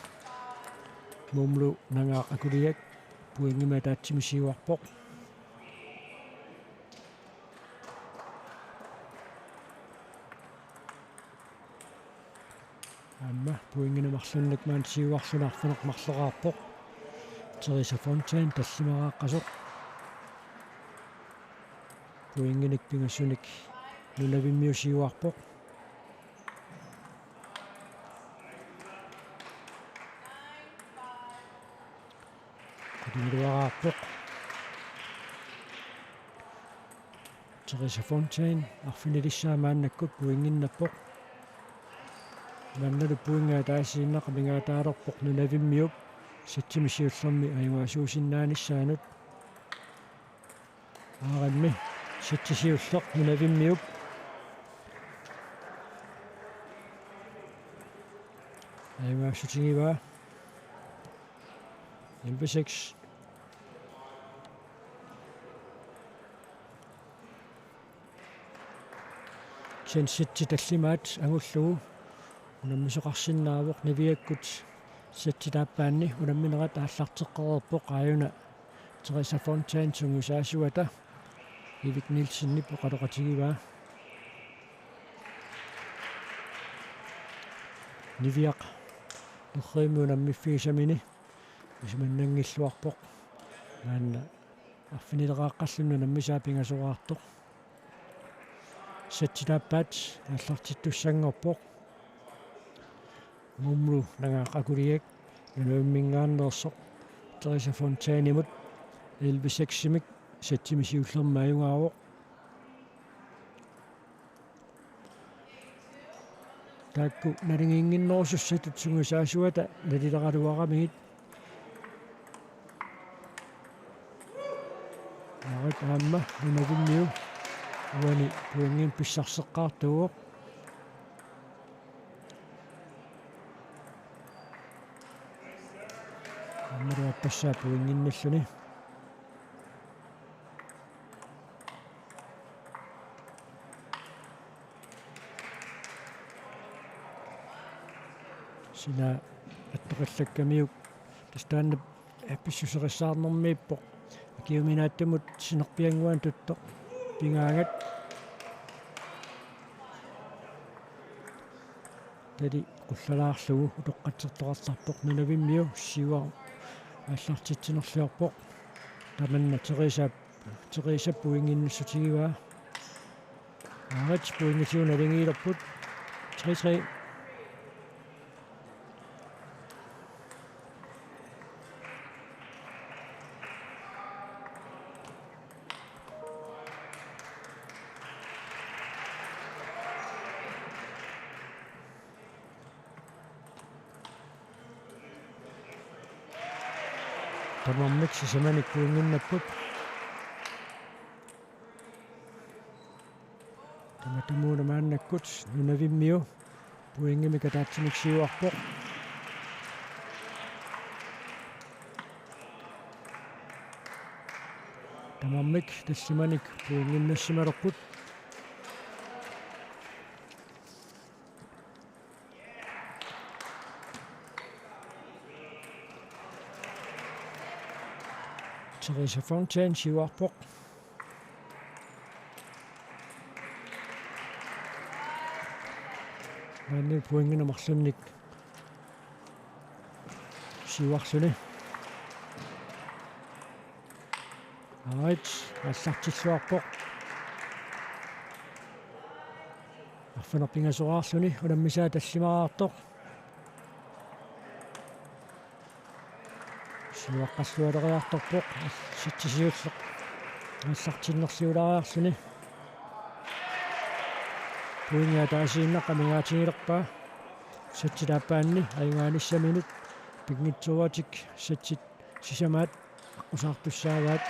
S3: мумлу нангаақакулиак пуингима таатсимисиуарпоқ амма пуингинамарлуннак маан сиуарлунаарфунеқ марлераарпоқ Teresa Fontaine таллимарааққасоқ пуингиник пингассуник нунавиммиусиуарпоқ кудингуараарпоқ Teresa Fontaine arfinilissaamannakkut puinginnappoq mannalu puingaa taasiinnaqa nunavimmiup sittimisiullermi ayuaasuusinnaanissaanut aarammi sittisiulleq nunavimmiup ayuaasutigivaa number 6 sen sitti tallimaat angullugu unammisoqarsinnaavoq niviakkut sittitaappaanni unamminerat aallarteqqererpoq aajuna Teresa Fontaine tungusaasuata Ivik Nielsen poqaloqatigivaa niviaq nerriimi unammifiisamini ismannangilluarpoq maanna arfinileqaaqqallunna nammisaa pingasoraartoq sittitaappaat аллартиттуссангорпоq мумлу нагаақакулиак нуаммингааннерсоq Teresa Fontaine имут 11-6-имик саттимисиуллермааюгаавоq таакку налингингиннерусуссатут сунгусаасуата налилеқалуарамигит арат аама нунавинниу уани пуингин писсарсеққартуоқ аммаруа пассаа пуингинналлуни сина аттоқаллаккамиук тастаанна апписсусериссаарнэрмииппоқ акиуминааттамут синерпиангуан туттоқ пингаангат тади qullalaarslugu utoqqatsertoqarlarpoq nunavimmiu siuar аллартитсинерлиорпоq таманна Teresa puinginnassutigiva aarat puingisiuna lingiilerput 3-3 тамаммик сисаманик пуингиннаппут таматамууна мааннаккут нунавиммиу пуингимика таатсимик сиуарпоq тамаммик тассиманик пуингиннассималерпут Teresa Fontaine siuarpoq манни пуингинамарлунник сиуарсуни аит аллартиллуарпоq арфанерпингасораарлуни унаммисаа таллимараартоq сиуаққассуалериарторпоq ситсисиуллеқ аллартиннерсиулариарсуни пуингаа таасииннаққа мигаатигилерпаа сатсилааппаанни аюнгааниссаминут пигнитсуатик сатсит сисамаат аққусаартуссааваат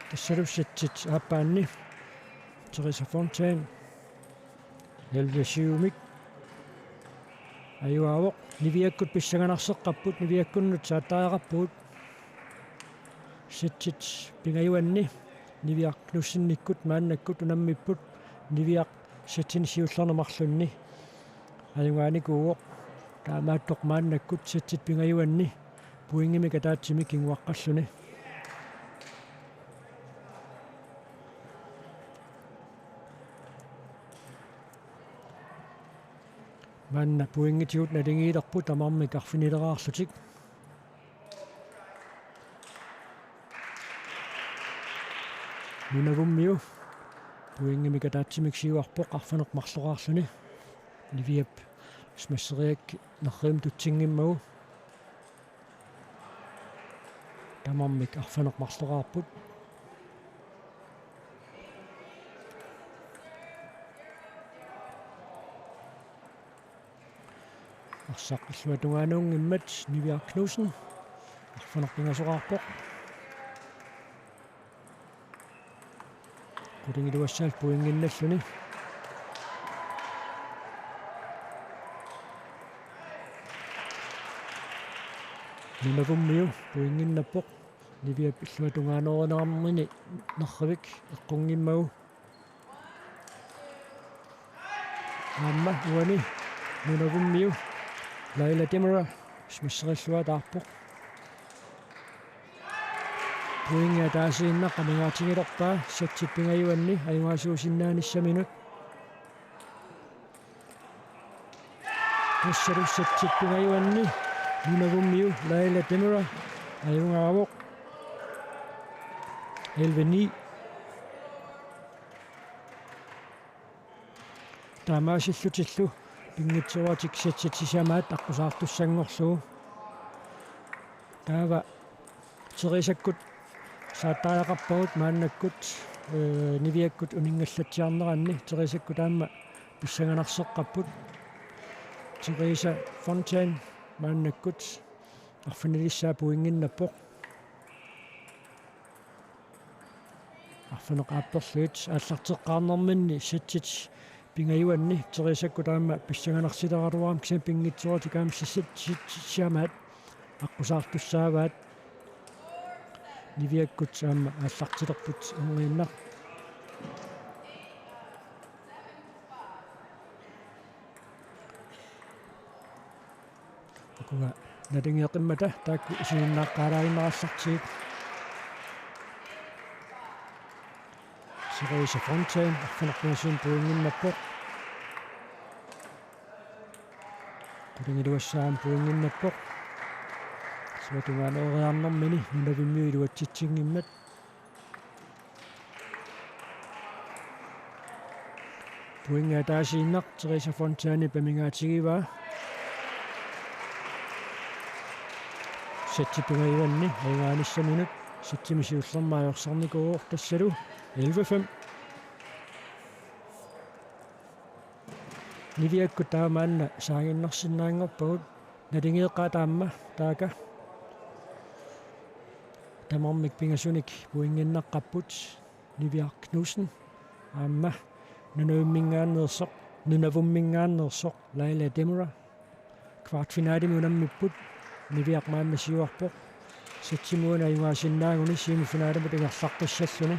S3: тассалуссатсит ааппаанни Teresa Fontaine Elvesiumik аюаавоq нивиаккут писсаганарсеққаппут нивиаккуннут сааттаақарпут ситсит пингаюанни нивиақ нуссинниккут мааннаккут унаммиппут нивиақ сатсинисиуллернамарлунни аюнгааникууоq таамааттоқ мааннаккут ситсит пингаюанни пуингимика таатсимик кингуаққаллуни манна пуингитиут налингиилерпу тамарми карфинилераарлутик нунавуммиу пуингимика таатсимик сиуарпоқ арфанеқ марлораарлуни нивиап смассериак неррим тутсингиммагу тамармик арфанеқ марлоқарпут арсаққиллуатугаануунгиммат Nivia Knudsen арфанеқ пингасоқарпоқ кутингилуассаал пуингинналлуни нунавуммиу пуингиннаппоқ Nivia пиллуатугаанеринеқармини нерривик эққунгиммагу аама уани нунавуммиу Laila Demira смиссериллуатаарпоқ пуинга таасиинна qamigaatigilerpaa сатсиппингаюанни аюгаасуусиннааниссаминут туссалу сатсиппингаюанни нунавуммиу Laila Demira аюгаавоқ 11-9 таамаасиллутиллу пингитсуатик сатситсисамаат аққусаартуссангорсуу таава терисаккут сааттаақарпагут мааннаккут нивиаккут унингаллатсиарнеранни терисаккут аама писсаганарсеққаппут териса фонтен мааннаккут арфиналиссаа пуингиннаппоқ арфинеқаапперлуит ааллартеққарнэрминни сатсит пингаюанни терисаккут аама писсаганарсилераруарам кисам пингитсуатикаам сиссаамаат аққусаартуссааваат нивиаккут аама ааллартилерпут унгииннар акуга надингеқиммата таакку исининнааққалаариннерассартиит Teresa Fontaine арфинерпинасуун пуингиннаппоқ кутингилуассаам пуингиннаппоқ суатугаанериарнэрмини нунавиммиу илуатситсингиммат пуинга таасииннақ Teresa Fontaine памингаатигиваа сатсиппингаюанни аюгааниссаминут сатсимисиуллермаajorсарникугоор тассалу 11-5 Nivia taamaanna saanginnersinnaangorpagut nalingieqqaa taamma taaka tamarmik pingasunik puinginneqqapput Nivia Knudsen aamma nunavummingaannersoq Laila Demira kvartfinaalimi unammipput Nivia maannasiuarpoq satsimuuna ayugaasinnаагuni semifinaalimut ingerlartassalluni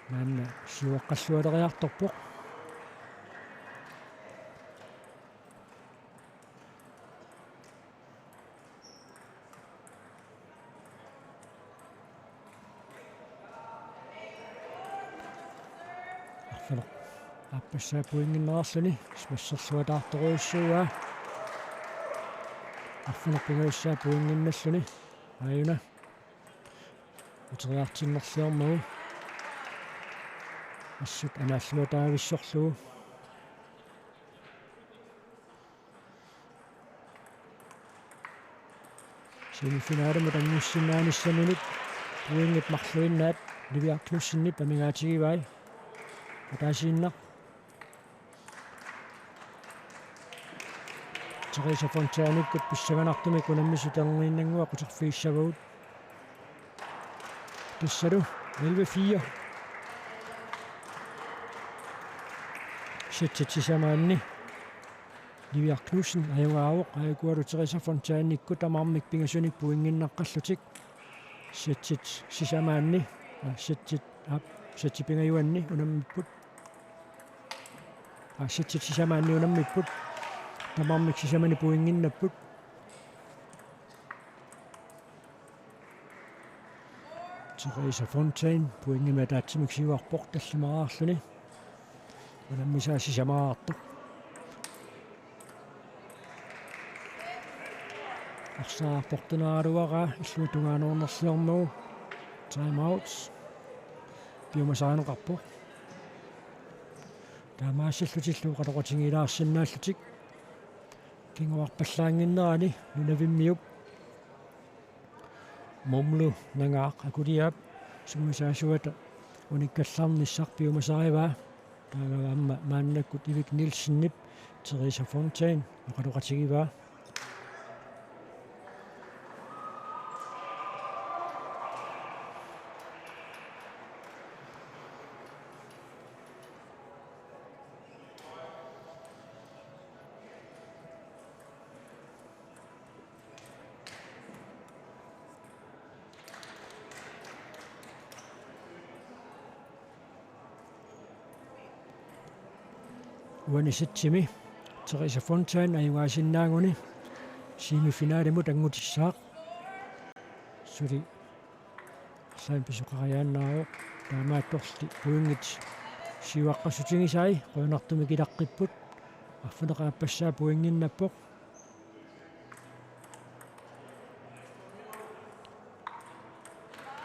S3: Manna siuaqqallualeriartorpoq arfanoq appassaa puinginnerarluni smasserluataartoruissuugaa arfanoq pingaussaa puinginnalluni ayuna uteriartinnerliormagu assut anaallutaavissorluu semifinaalimut annussinnaanissaminut puingit marluinnaat Nivia Knudsenni pamingaatigivai ataasiinnaq Teresa Fontaanikkut pissaganartumik unammisu terniinnangua quterfiissavagut tussalu 11-4 сатсисамаанни Nivia Knudsen аюгаавоқ аягуалу Teresa Fontaanikkut тамармик пингасуник пуингиннаққаллутик сатсит сисамаанни сатсипингаюанни унаммиппут сатсит сисамаанни унаммиппут тамармик сисамани пуингиннаппут Teresa Fontaine puingimataatsimik siuарпоқ таллимараарлуни унаммисаа сисамаартоқ арсаарпортунааруара иллуутугаанернерлиормагу time outs биомасаанеқарпоқ таамаассаллутиллу қалоқатингилаарсинааллутик кингуарпаллаангиннерани нунавиммиуп момлу нангаақ акулиап суммисаасуата униккаллаарниссарпиумасариваа таагаамма мааннаккут ивик нилсиннип Teresa Fontaine оқалоқатигиваа уаниситсими Teresa Fontaine аюнгаасиннаагуни симифиналимут ангутиссаақ сули сайн писоқариааннаароо таамаатторли пуингит сиваққасутингисаи қуинартуми килаққиппут аффунеқааппассаа пуингиннаппоқ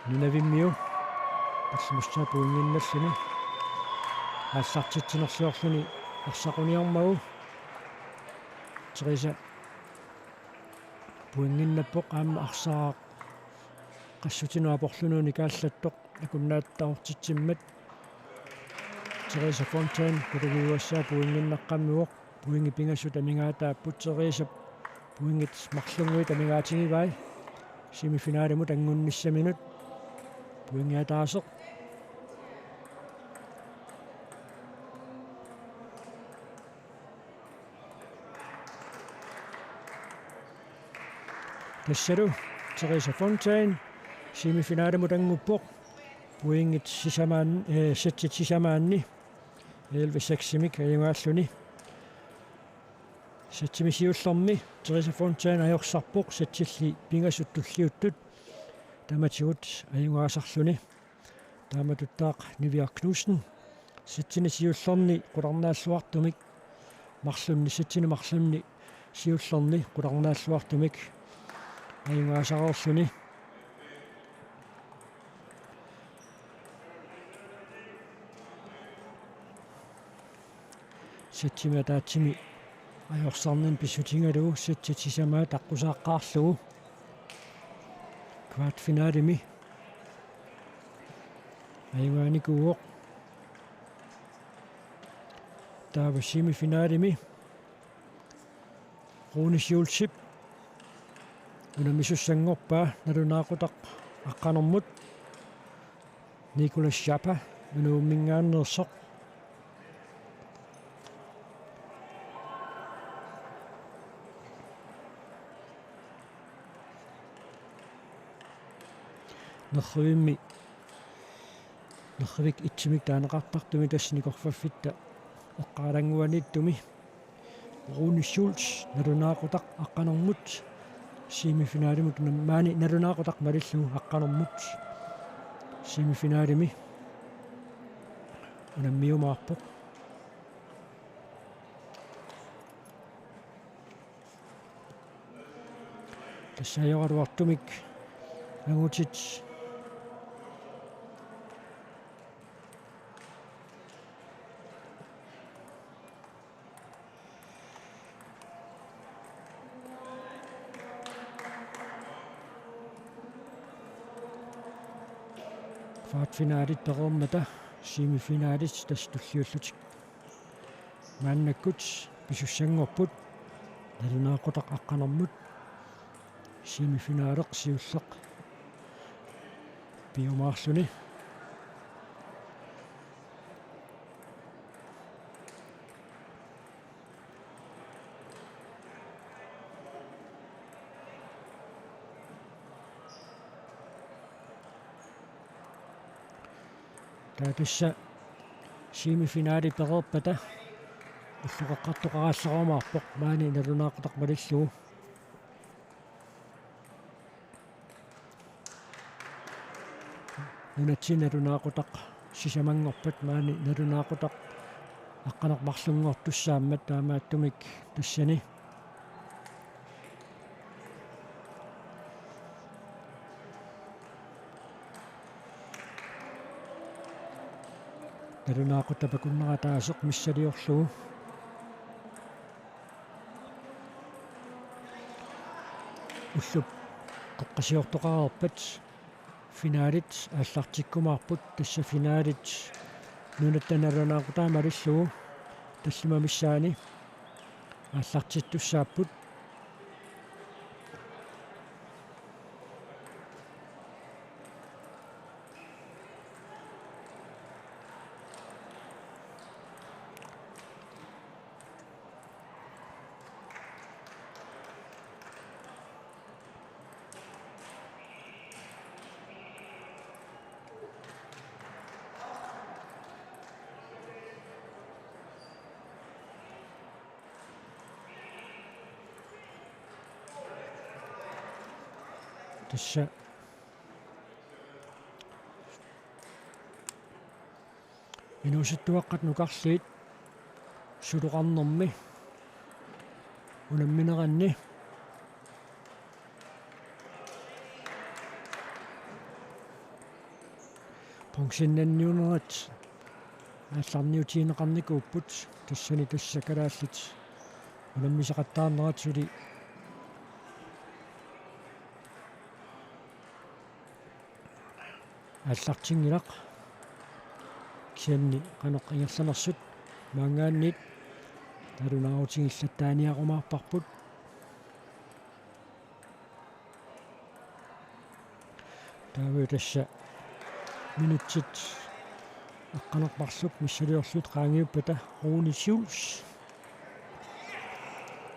S3: нунавиммиу пассмуссаа пуингинналлуни аассартитсинерсуорлуни арсақуниармагу Teresa пуингиннаппоқ аама арсаа qassutinuaporlununi kaallattoq akunnaаттаортитсиммат Teresa Fontaine кулугиуассаа пуингиннаққаммуоқ пуинги пингасу тамингаатааппут Teresa пуингит марлунгуи тамингаатигивай семифиналимут ангунниссаминут пуингиатаасеқ тассалу Teresa Fontaine семифиналимут ангуппоқ пуингит сеттит сисамаанни 11-6-мик аюнгааллуни сеттимисиуллэрми Teresa Fontaine ajorсарпоқ сеттилли пингасуттуллиуттут таматигут аюнгаасарлуни тааматуттаақ Nivea Knudsen сеттинисиуллэрни қуларнааллуартумик марлунни сеттини марлунни сиуллэрни қуларнааллуартумик аюнгаасароорлуни сеттиматаатсими ajorсарнин писсутингалугу сеттитисамаа таққусааққаарлугу квартфиналими аюнгааникуоқ таава семифиналими Rune Schulzip унамисуссангорпаа налунаақутақ аққанэрмут Nicolas Chapa унууммингааннерсоқ нерривимми нерривик итсимик таанеқарпартуми тассникорфаффитта эққаалангуаниттуми Rune Schulz налунаақутақ аққанэрмут семифиналимут маани налунаақутақ малиллугу аққанэрмут семифиналими унаммиумаарпоқ тассаажоруартумик нагутит квартфиналит перермата семифиналит тастуллиуллутик мааннаккут писуссангорпут налунаақутақ аққанэрмут семифиналеқ сиуллеқ биомаарлуни таатусса семифинали перерпата уллуқаққартоқарааллеруумаарпоқ маани налунаақутақ малиллугу нунатсин налунаақутақ сисамангорпат маани налунаақутақ аққанермарлунгортуссааммат таамааттумик тассани Tarunaaqutapakуннератаасеқ миссалиорлугу уллуп қоққасиортоқарерпат финалит ааллартиккумаарпут тасса финалит нунаттаналунаақутаамалиллугу тассима миссаани ааллартиттуссааппут тасса инуситтуаққат нукарлиит сулуқарнэрми унамминеранни пунксиннанниунерат аалларниутиинеқарникууппут тассани тассакалааллит унаммисақаттаарнерат сули ааллартингилақ кианни канеқ ингерланерсут маангааннит талунааутингиллаттааниақумаарпарпут таавэ тасса минутсит аққанерпарлук миссалиорлут qaangiuppata Rune Schulz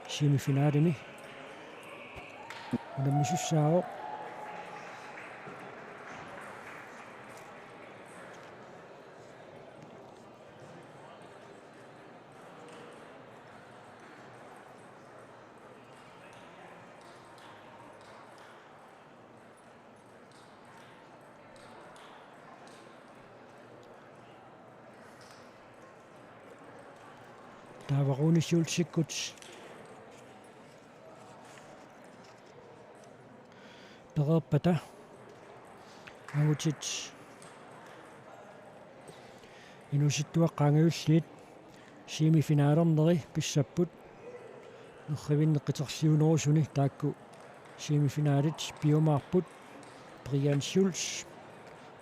S3: семифиналини унаммисуссаао таава Rune Schulz-сиккут перерпата агутит инуситтуаққаангиуллиит семифиналернери писсаппут нерривиннеққитерсиунерусуни таакку семифиналит пиумаарпут Brian Schulz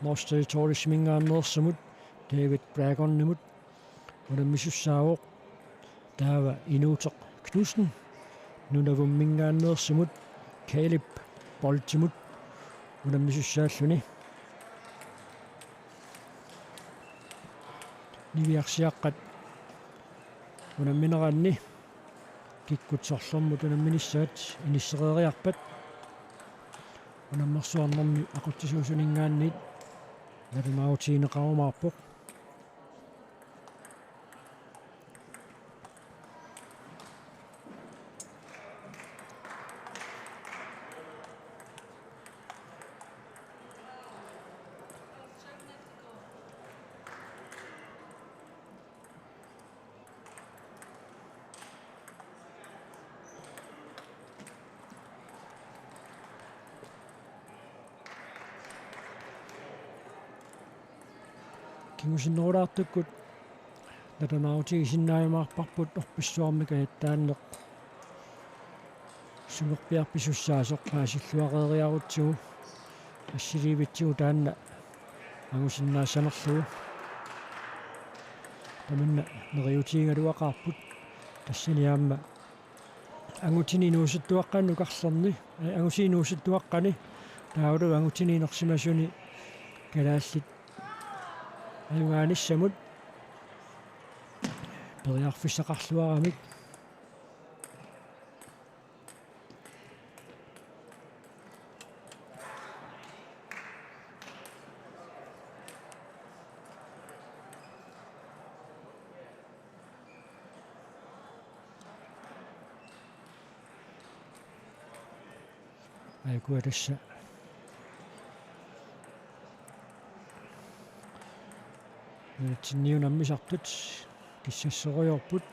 S3: морстериторисмингааннерсумут David Bragon-немут унаммисуссаавоқ таава инуутеқ Knudsen нунавуммингааннерсумут Caleb Boltimut унаммисуссааллуни нивиарсиаққат унамминераанни киккутсорлэрмут унамминиссаат иниссереериарпат унаммерсуарнэрми ақутсисуусунингаанниит налунаутиинеқарумаарпоқ кингусиннерулаартуккут натанаутигисиннааймаарпарпут орписсуармика яттааннеқ сумерпиарписуссаасоқ паасиллуареериарутсугу ассиливитсигу таанна агусиннаассанерлугу таманна нериутиингалуақарпут тассаниаама ангутини нууситтуаққанну карлерни агусинууситтуаққани таавалу ангутининерсимасуни калааллит аюнгааниссамут периарфиссақарлуарамик айкуатасса тинниунаммисартут киссассериорпут